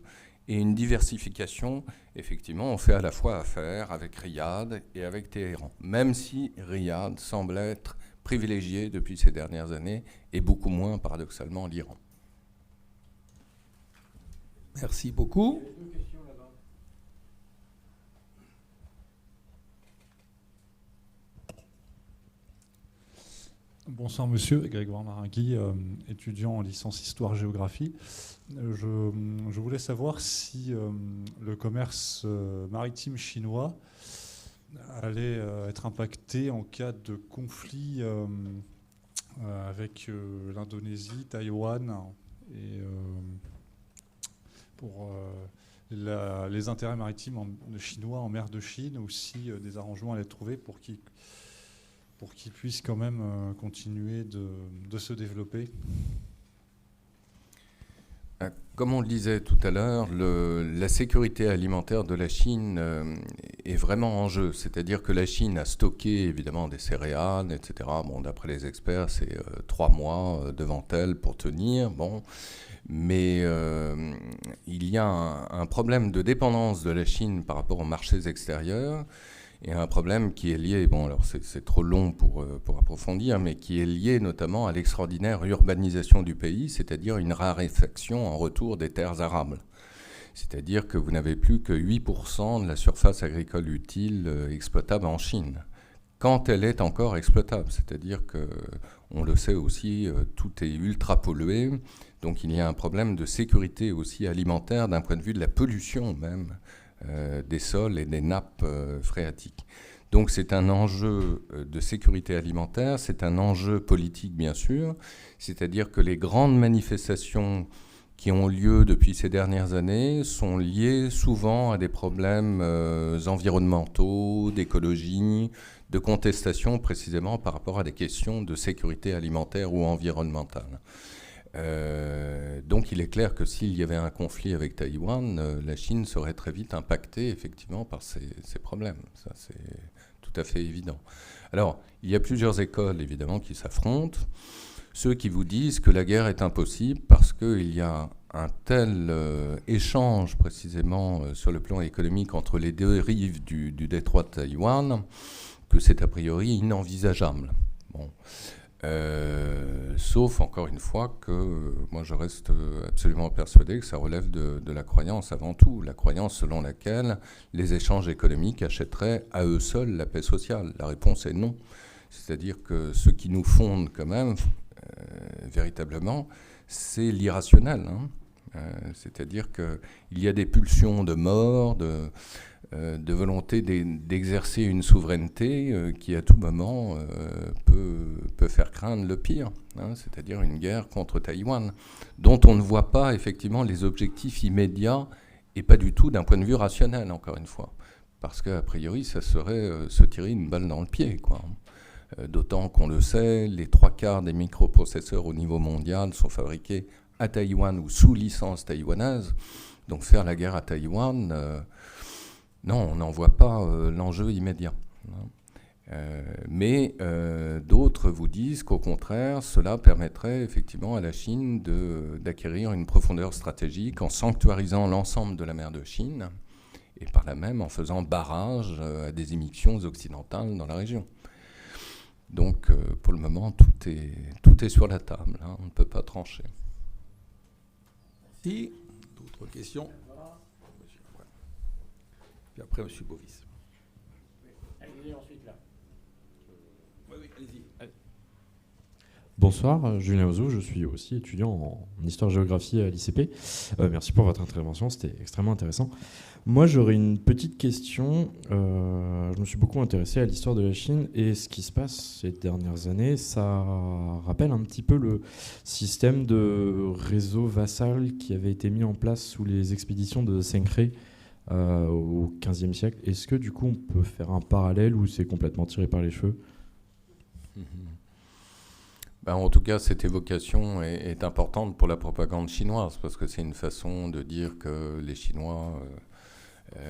et une diversification. Effectivement, on fait à la fois affaire avec Riyad et avec Téhéran, même si Riyad semble être privilégié depuis ces dernières années, et beaucoup moins, paradoxalement, l'Iran. Merci beaucoup. Bonsoir monsieur, Grégoire Marangui, étudiant en licence Histoire-Géographie. Je voulais savoir si le commerce maritime chinois allait être impacté en cas de conflit avec l'Indonésie, Taïwan, et pour les intérêts maritimes chinois en mer de Chine, ou si des arrangements allaient être trouvés pour qu'ils puissent quand même continuer de se développer. Comme on le disait tout à l'heure, la sécurité alimentaire de la Chine est vraiment en jeu. C'est-à-dire que la Chine a stocké évidemment des céréales, etc. Bon, d'après les experts, c'est 3 mois devant elle pour tenir. Bon. Mais il y a un problème de dépendance de la Chine par rapport aux marchés extérieurs, et un problème qui est lié, bon alors c'est trop long pour approfondir, mais qui est lié notamment à l'extraordinaire urbanisation du pays, c'est-à-dire une raréfaction en retour des terres arables. C'est-à-dire que vous n'avez plus que 8% de la surface agricole utile exploitable en Chine, quand elle est encore exploitable. C'est-à-dire que, on le sait aussi, tout est ultra pollué, donc il y a un problème de sécurité aussi alimentaire d'un point de vue de la pollution même, des sols et des nappes phréatiques. Donc c'est un enjeu de sécurité alimentaire, c'est un enjeu politique bien sûr, c'est-à-dire que les grandes manifestations qui ont lieu depuis ces dernières années sont liées souvent à des problèmes environnementaux, d'écologie, de contestation précisément par rapport à des questions de sécurité alimentaire ou environnementale. Donc il est clair que s'il y avait un conflit avec Taïwan, la Chine serait très vite impactée effectivement par ces problèmes. Ça, c'est tout à fait évident. Alors, il y a plusieurs écoles évidemment qui s'affrontent. Ceux qui vous disent que la guerre est impossible parce qu'il y a un tel échange précisément sur le plan économique entre les deux rives du détroit de Taïwan que c'est a priori inenvisageable. Bon. Sauf, encore une fois, que moi je reste absolument persuadé que ça relève de la croyance avant tout. La croyance selon laquelle les échanges économiques achèteraient à eux seuls la paix sociale. La réponse est non. C'est-à-dire que ce qui nous fonde quand même, véritablement, c'est l'irrationnel. C'est-à-dire qu'il y a des pulsions de mort, de volonté d'exercer une souveraineté qui à tout moment peut faire craindre le pire, c'est-à-dire une guerre contre Taïwan, dont on ne voit pas effectivement les objectifs immédiats et pas du tout d'un point de vue rationnel, encore une fois, parce qu'a priori ça serait se tirer une balle dans le pied, quoi. D'autant qu'on le sait, les 3/4 des microprocesseurs au niveau mondial sont fabriqués à Taïwan ou sous licence taïwanaise, donc faire la guerre à Taïwan... Non, on n'en voit pas l'enjeu immédiat. Mais d'autres vous disent qu'au contraire, cela permettrait effectivement à la Chine d'acquérir une profondeur stratégique en sanctuarisant l'ensemble de la mer de Chine et par là même en faisant barrage à des émissions occidentales dans la région. Donc pour le moment, tout est sur la table. On ne peut pas trancher. Merci. D'autres questions ? Puis après, M. Bovis. Allez-y ensuite là. Oui, allez-y. Bonsoir, Julien Ozou, je suis aussi étudiant en histoire-géographie à l'ICP. Merci pour votre intervention, c'était extrêmement intéressant. Moi, j'aurais une petite question. Je me suis beaucoup intéressé à l'histoire de la Chine et ce qui se passe ces dernières années, ça rappelle un petit peu le système de réseau vassal qui avait été mis en place sous les expéditions de Seng-Ré au XVe siècle. Est-ce que du coup on peut faire un parallèle ou c'est complètement tiré par les cheveux ? En tout cas, cette évocation est importante pour la propagande chinoise parce que c'est une façon de dire que les Chinois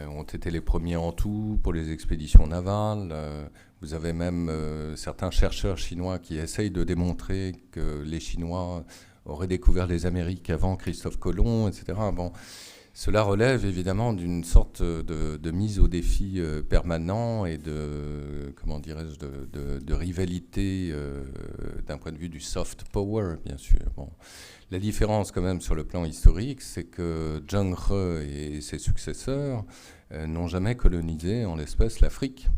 ont été les premiers en tout pour les expéditions navales. Vous avez même certains chercheurs chinois qui essayent de démontrer que les Chinois auraient découvert les Amériques avant Christophe Colomb, etc. Bon, Cela relève évidemment d'une sorte de mise au défi permanent et de, comment dirais-je, de rivalité d'un point de vue du soft power, bien sûr. Bon. La différence quand même sur le plan historique, c'est que Zheng He et ses successeurs n'ont jamais colonisé en l'espèce l'Afrique.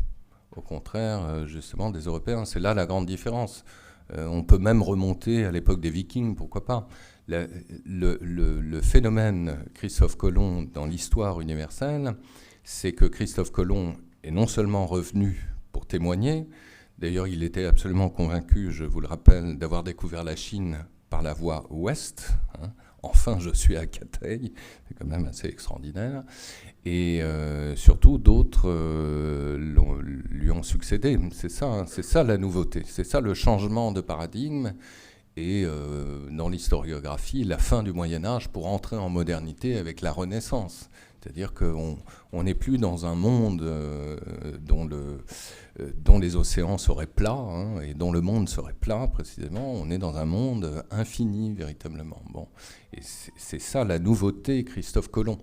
Au contraire, justement, des Européens. C'est là la grande différence. On peut même remonter à l'époque des Vikings, pourquoi pas. Le phénomène Christophe Colomb dans l'histoire universelle, c'est que Christophe Colomb est non seulement revenu pour témoigner, d'ailleurs il était absolument convaincu, je vous le rappelle, d'avoir découvert la Chine par la voie ouest. Hein. Enfin, je suis à Cathay, c'est quand même assez extraordinaire. Et surtout, d'autres lui ont succédé. C'est ça la nouveauté, c'est ça le changement de paradigme. Et dans l'historiographie, la fin du Moyen-Âge pour entrer en modernité avec la Renaissance. C'est-à-dire qu'on n'est plus dans un monde dont les océans seraient plats, hein, et dont le monde serait plat, précisément. On est dans un monde infini, véritablement. Bon. Et c'est ça la nouveauté Christophe Colomb.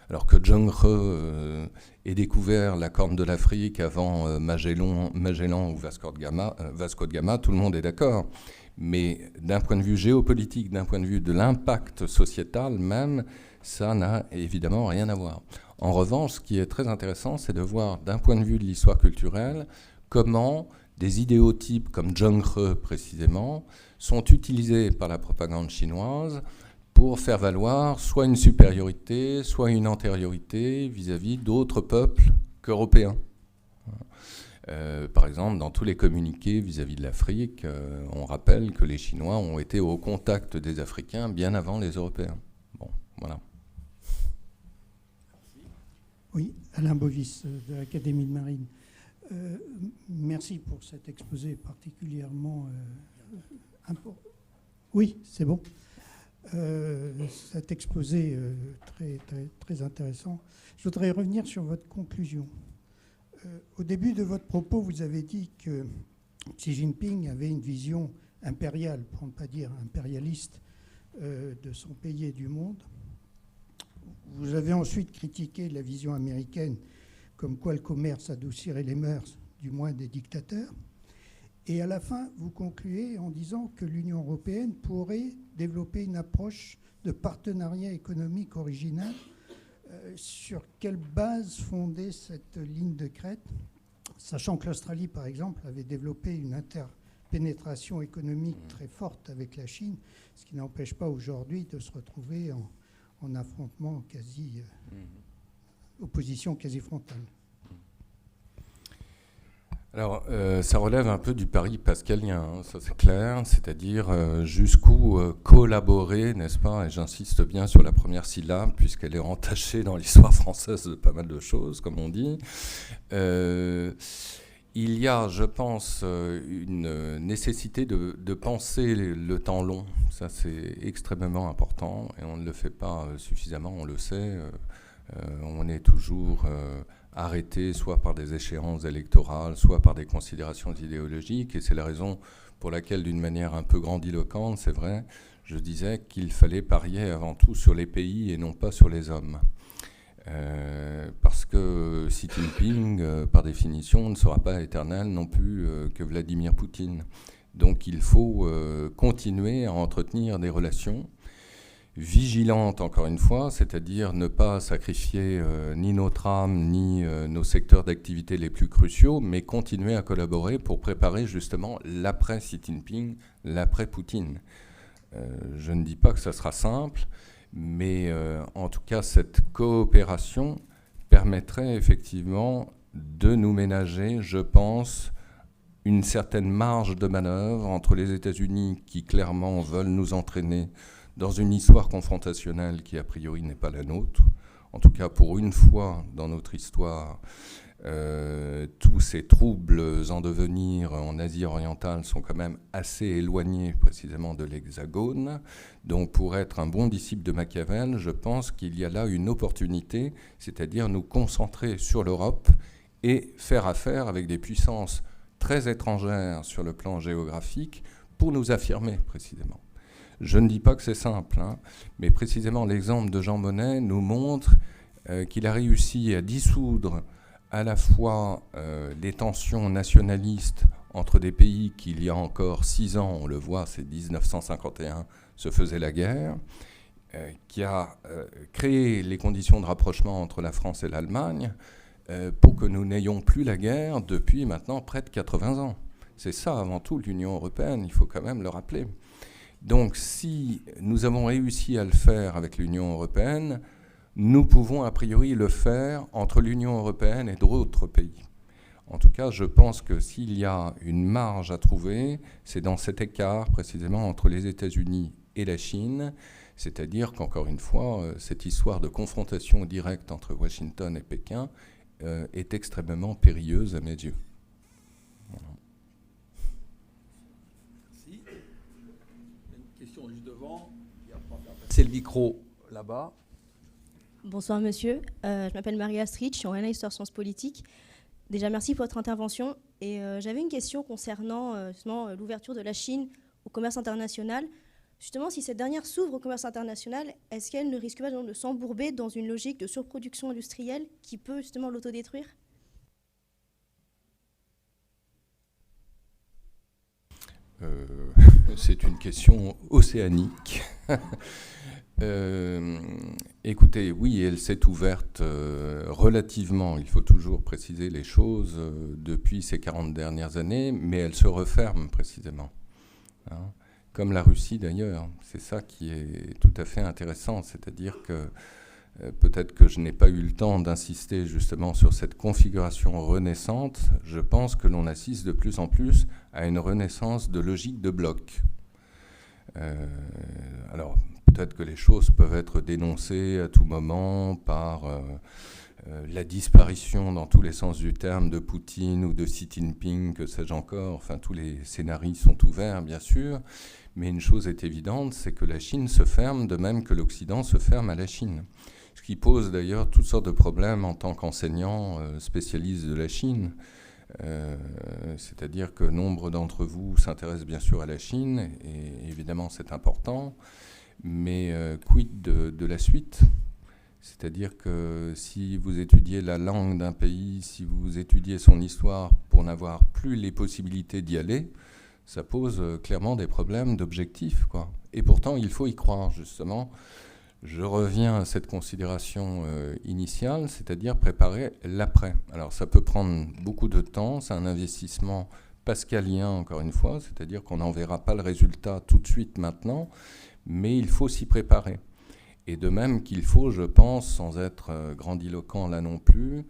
Alors que Zheng He ait découvert la Corne de l'Afrique avant Magellan ou Vasco de Gama, tout le monde est d'accord. Mais d'un point de vue géopolitique, d'un point de vue de l'impact sociétal même, ça n'a évidemment rien à voir. En revanche, ce qui est très intéressant, c'est de voir d'un point de vue de l'histoire culturelle comment des idéotypes comme Zheng He précisément sont utilisés par la propagande chinoise pour faire valoir soit une supériorité, soit une antériorité vis-à-vis d'autres peuples qu'européens. Par exemple, dans tous les communiqués vis-à-vis de l'Afrique, on rappelle que les Chinois ont été au contact des Africains bien avant les Européens. Bon, voilà. Oui, Alain Bovis de l'Académie de Marine. Merci pour cet exposé particulièrement important. Oui, c'est bon. Cet exposé très intéressant. Je voudrais revenir sur votre conclusion. Au début de votre propos, vous avez dit que Xi Jinping avait une vision impériale, pour ne pas dire impérialiste, de son pays et du monde. Vous avez ensuite critiqué la vision américaine, comme quoi le commerce adoucirait les mœurs, du moins des dictateurs. Et à la fin, vous concluez en disant que l'Union européenne pourrait développer une approche de partenariat économique original. Sur quelle base fonder cette ligne de crête, sachant que l'Australie, par exemple, avait développé une interpénétration économique très forte avec la Chine, ce qui n'empêche pas aujourd'hui de se retrouver en affrontement opposition quasi frontale. Alors, ça relève un peu du pari pascalien, hein, ça c'est clair, c'est-à-dire jusqu'où collaborer, n'est-ce pas, et j'insiste bien sur la première syllabe, puisqu'elle est entachée dans l'histoire française de pas mal de choses, comme on dit. Il y a, je pense, une nécessité de penser le temps long, ça c'est extrêmement important, et on ne le fait pas suffisamment, on le sait, on est toujours... arrêté soit par des échéances électorales, soit par des considérations idéologiques. Et c'est la raison pour laquelle, d'une manière un peu grandiloquente, c'est vrai, je disais qu'il fallait parier avant tout sur les pays et non pas sur les hommes. Parce que Xi Jinping, par définition, ne sera pas éternel non plus que Vladimir Poutine. Donc il faut continuer à entretenir des relations vigilante, encore une fois, c'est-à-dire ne pas sacrifier ni notre âme, ni nos secteurs d'activité les plus cruciaux, mais continuer à collaborer pour préparer justement l'après Xi Jinping, l'après Poutine. Je ne dis pas que ça sera simple, mais en tout cas, cette coopération permettrait effectivement de nous ménager, je pense, une certaine marge de manœuvre entre les États-Unis qui clairement veulent nous entraîner dans une histoire confrontationnelle qui, a priori, n'est pas la nôtre. En tout cas, pour une fois dans notre histoire, tous ces troubles en devenir en Asie orientale sont quand même assez éloignés précisément de l'Hexagone. Donc, pour être un bon disciple de Machiavel, je pense qu'il y a là une opportunité, c'est-à-dire nous concentrer sur l'Europe et faire affaire avec des puissances très étrangères sur le plan géographique pour nous affirmer précisément. Je ne dis pas que c'est simple, hein, mais précisément l'exemple de Jean Monnet nous montre qu'il a réussi à dissoudre à la fois les tensions nationalistes entre des pays qui, il y a encore 6 ans, on le voit, c'est 1951, se faisaient la guerre, qui a créé les conditions de rapprochement entre la France et l'Allemagne pour que nous n'ayons plus la guerre depuis maintenant près de 80 ans. C'est ça avant tout l'Union européenne, il faut quand même le rappeler. Donc si nous avons réussi à le faire avec l'Union européenne, nous pouvons a priori le faire entre l'Union européenne et d'autres pays. En tout cas, je pense que s'il y a une marge à trouver, c'est dans cet écart précisément entre les États-Unis et la Chine, c'est-à-dire qu'encore une fois, cette histoire de confrontation directe entre Washington et Pékin est extrêmement périlleuse à mes yeux. Voilà. Merci. Une question juste devant. C'est le micro là-bas. Bonsoir monsieur, je m'appelle Marie-Astrid, je suis en histoire sciences politiques. Déjà merci pour votre intervention et j'avais une question concernant l'ouverture de la Chine au commerce international. Justement, si cette dernière s'ouvre au commerce international, est-ce qu'elle ne risque pas de s'embourber dans une logique de surproduction industrielle qui peut justement l'autodétruire ? C'est une question océanique. Écoutez, oui, elle s'est ouverte relativement, il faut toujours préciser les choses, depuis ces 40 dernières années, mais elle se referme précisément. Hein, comme la Russie d'ailleurs. C'est ça qui est tout à fait intéressant, c'est-à-dire que peut-être que je n'ai pas eu le temps d'insister justement sur cette configuration renaissante. Je pense que l'on assiste de plus en plus à une renaissance de logique de bloc. Alors, peut-être que les choses peuvent être dénoncées à tout moment par la disparition dans tous les sens du terme de Poutine ou de Xi Jinping, que sais-je encore. Enfin, tous les scénarios sont ouverts, bien sûr. Mais une chose est évidente, c'est que la Chine se ferme de même que l'Occident se ferme à la Chine. Ce qui pose d'ailleurs toutes sortes de problèmes en tant qu'enseignant spécialiste de la Chine. C'est-à-dire que nombre d'entre vous s'intéressent bien sûr à la Chine, et évidemment c'est important, mais quid de la suite ? C'est-à-dire que si vous étudiez la langue d'un pays, si vous étudiez son histoire pour n'avoir plus les possibilités d'y aller, ça pose clairement des problèmes d'objectifs, quoi. Et pourtant, il faut y croire, justement. Je reviens à cette considération initiale, c'est-à-dire préparer l'après. Alors, ça peut prendre beaucoup de temps, c'est un investissement pascalien, encore une fois, c'est-à-dire qu'on n'en verra pas le résultat tout de suite maintenant, mais il faut s'y préparer. Et de même qu'il faut, je pense, sans être grandiloquent là non plus,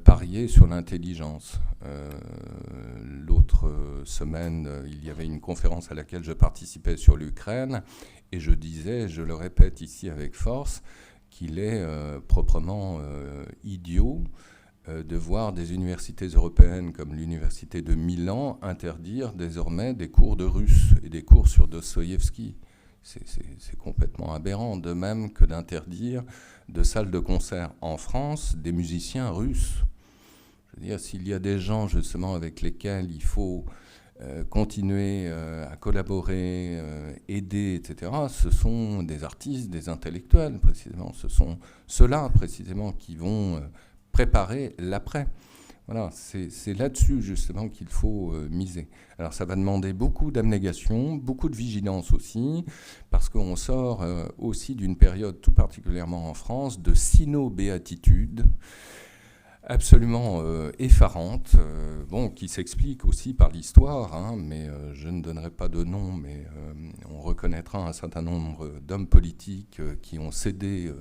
parier sur l'intelligence. L'autre semaine, il y avait une conférence à laquelle je participais sur l'Ukraine, et je disais, je le répète ici avec force, qu'il est proprement idiot de voir des universités européennes comme l'université de Milan interdire désormais des cours de russe et des cours sur Dostoïevski. C'est complètement aberrant, de même que d'interdire de salles de concert en France des musiciens russes. Je veux dire, s'il y a des gens justement avec lesquels il faut continuer à collaborer, aider, etc., ce sont des artistes, des intellectuels, précisément. Ce sont ceux-là, précisément, qui vont préparer l'après. Voilà, c'est là-dessus, justement, qu'il faut miser. Alors, ça va demander beaucoup d'abnégation, beaucoup de vigilance aussi, parce qu'on sort aussi d'une période, tout particulièrement en France, de sino-béatitude, absolument effarante, qui s'explique aussi par l'histoire, hein, mais je ne donnerai pas de nom, mais on reconnaîtra un certain nombre d'hommes politiques qui ont cédé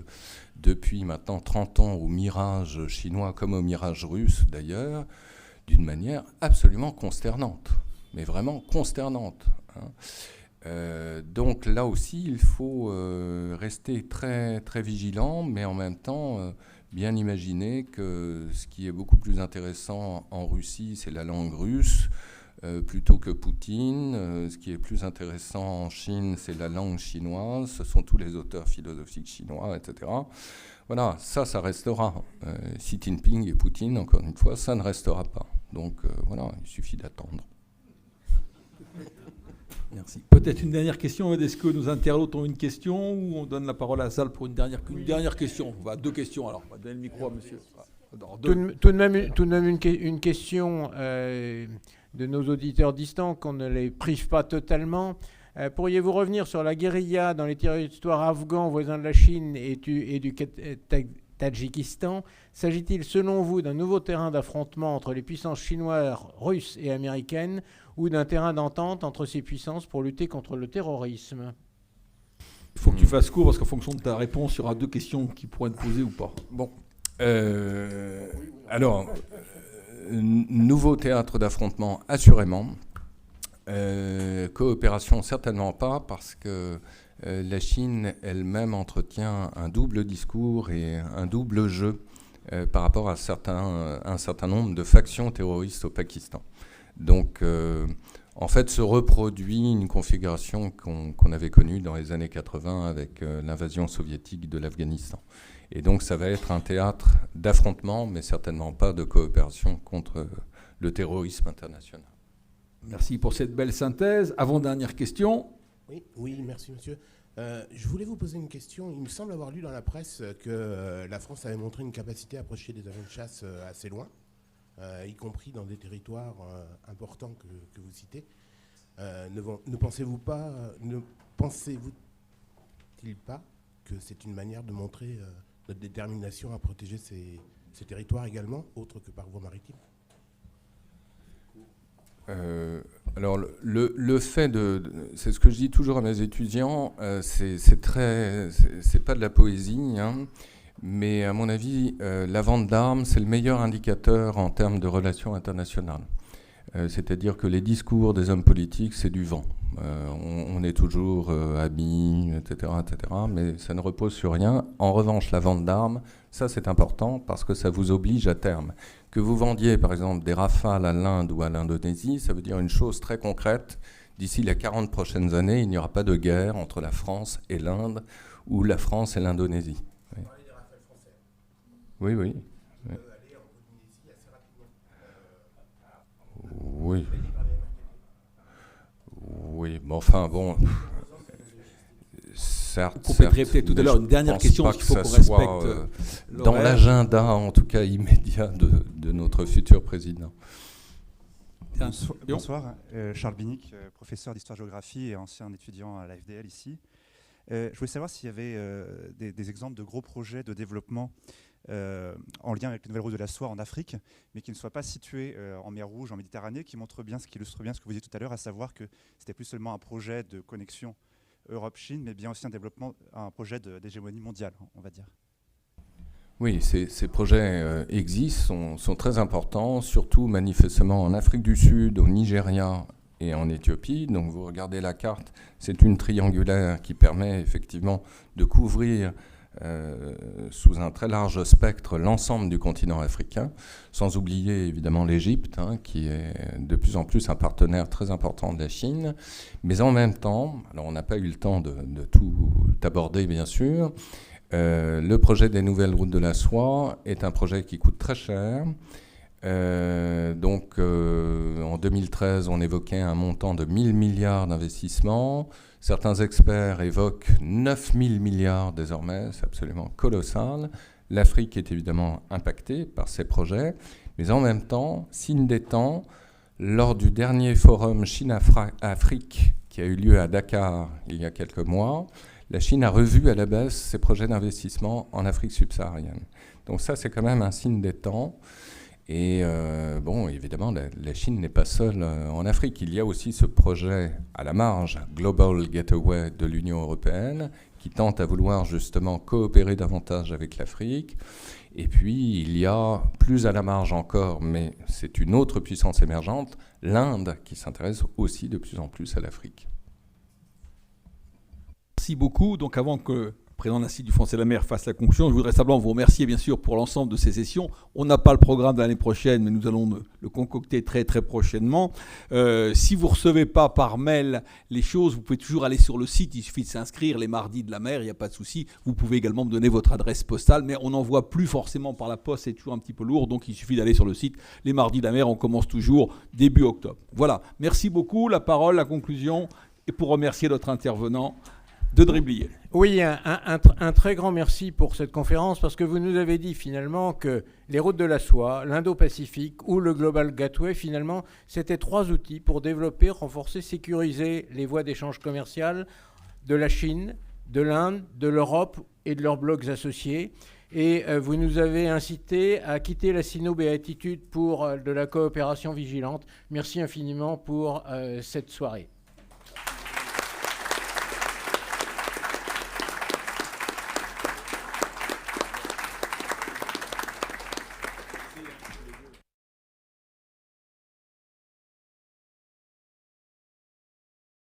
depuis maintenant 30 ans au mirage chinois, comme au mirage russe d'ailleurs, d'une manière absolument consternante, mais vraiment consternante, hein. Donc là aussi, il faut rester très, très vigilant, mais en même temps bien imaginer que ce qui est beaucoup plus intéressant en Russie, c'est la langue russe, plutôt que Poutine. Ce qui est plus intéressant en Chine, c'est la langue chinoise, ce sont tous les auteurs philosophiques chinois, etc. Voilà, ça restera. Xi Jinping et Poutine, encore une fois, ça ne restera pas. Donc voilà, il suffit d'attendre. Merci. Peut-être une dernière question. Est-ce que nos internautes ont une question ou on donne la parole à la salle pour une dernière question? Deux questions alors. On va donner le micro à monsieur. Tout de même une question de nos auditeurs distants, qu'on ne les prive pas totalement. Pourriez-vous revenir sur la guérilla dans les territoires afghans voisins de la Chine et du Tadjikistan? S'agit-il selon vous d'un nouveau terrain d'affrontement entre les puissances chinoises, russes et américaines ou d'un terrain d'entente entre ces puissances pour lutter contre le terrorisme? Il faut que tu fasses court parce qu'en fonction de ta réponse, il y aura deux questions qui pourraient être posées ou pas. Bon. Alors, nouveau théâtre d'affrontement, assurément. Coopération, certainement pas, parce que la Chine elle-même entretient un double discours et un double jeu par rapport à un certain nombre de factions terroristes au Pakistan. Donc, en fait, se reproduit une configuration qu'on avait connue dans les années 80 avec l'invasion soviétique de l'Afghanistan. Et donc, ça va être un théâtre d'affrontement, mais certainement pas de coopération contre le terrorisme international. Merci pour cette belle synthèse. Avant-dernière question. Oui, merci monsieur. Je voulais vous poser une question. Il me semble avoir lu dans la presse que la France avait montré une capacité à approcher des avions de chasse assez loin, y compris dans des territoires importants que vous citez. Ne pensez-vous-t-il pas que c'est une manière de montrer notre détermination à protéger ces territoires également, autres que par voie maritime? Alors le fait c'est ce que je dis toujours à mes étudiants, c'est pas de la poésie, hein, mais à mon avis, la vente d'armes, c'est le meilleur indicateur en termes de relations internationales. C'est-à-dire que les discours des hommes politiques, c'est du vent. On est toujours amis, etc., mais ça ne repose sur rien. En revanche, la vente d'armes, ça c'est important parce que ça vous oblige à terme. Que vous vendiez par exemple des Rafales à l'Inde ou à l'Indonésie, ça veut dire une chose très concrète. D'ici les 40 prochaines années, il n'y aura pas de guerre entre la France et l'Inde ou la France et l'Indonésie. Oui. On parlait des Rafales français. Oui. On peut aller en Polynésie assez rapidement. Oui. Oui, mais enfin bon. Certes, vous compléterez peut-être tout à l'heure une dernière question, parce qu'il faut qu'on respecte dans l'agenda, en tout cas immédiat, de notre futur président. Bonsoir, Charles Binic, professeur d'histoire-géographie et ancien étudiant à l'AFDL ici. Je voulais savoir s'il y avait des exemples de gros projets de développement en lien avec les nouvelles routes de la soie en Afrique, mais qui ne soient pas situés en mer Rouge, en Méditerranée, qui illustrent bien ce que vous disiez tout à l'heure, à savoir que c'était plus seulement un projet de connexion Europe-Chine, mais bien aussi un projet d'hégémonie mondiale, on va dire. Oui, ces projets existent, sont très importants, surtout manifestement en Afrique du Sud, au Nigeria et en Éthiopie. Donc vous regardez la carte, c'est une triangulaire qui permet effectivement de couvrir sous un très large spectre l'ensemble du continent africain, sans oublier évidemment l'Égypte, hein, qui est de plus en plus un partenaire très important de la Chine. Mais en même temps, alors on n'a pas eu le temps de tout aborder bien sûr, le projet des nouvelles routes de la soie est un projet qui coûte très cher. En 2013, on évoquait un montant de 1000 milliards d'investissements. Certains experts évoquent 9000 milliards désormais, c'est absolument colossal. L'Afrique est évidemment impactée par ces projets, mais en même temps, signe des temps, lors du dernier forum Chine-Afrique qui a eu lieu à Dakar il y a quelques mois, la Chine a revu à la baisse ses projets d'investissement en Afrique subsaharienne. Donc ça, c'est quand même un signe des temps. Et évidemment, la Chine n'est pas seule en Afrique. Il y a aussi ce projet à la marge, Global Gateway de l'Union européenne, qui tente à vouloir justement coopérer davantage avec l'Afrique. Et puis, il y a plus à la marge encore, mais c'est une autre puissance émergente, l'Inde, qui s'intéresse aussi de plus en plus à l'Afrique. Merci beaucoup. Donc avant que le président de l'Institut du Français de la Mer fasse la conclusion, je voudrais simplement vous remercier bien sûr pour l'ensemble de ces sessions. On n'a pas le programme de l'année prochaine, mais nous allons le concocter très très prochainement. Si vous ne recevez pas par mail les choses, vous pouvez toujours aller sur le site, il suffit de s'inscrire les mardis de la mer, il n'y a pas de souci. Vous pouvez également me donner votre adresse postale, mais on n'envoie plus forcément par la poste, c'est toujours un petit peu lourd, donc il suffit d'aller sur le site. Les mardis de la mer, on commence toujours début octobre. Voilà, merci beaucoup. La parole, la conclusion et pour remercier notre intervenant de driblier. Oui, un très grand merci pour cette conférence, parce que vous nous avez dit finalement que les routes de la soie, l'Indo-Pacifique ou le Global Gateway, finalement, c'était 3 outils pour développer, renforcer, sécuriser les voies d'échange commercial de la Chine, de l'Inde, de l'Europe et de leurs blocs associés. Et vous nous avez incité à quitter la sino-béatitude pour de la coopération vigilante. Merci infiniment pour cette soirée.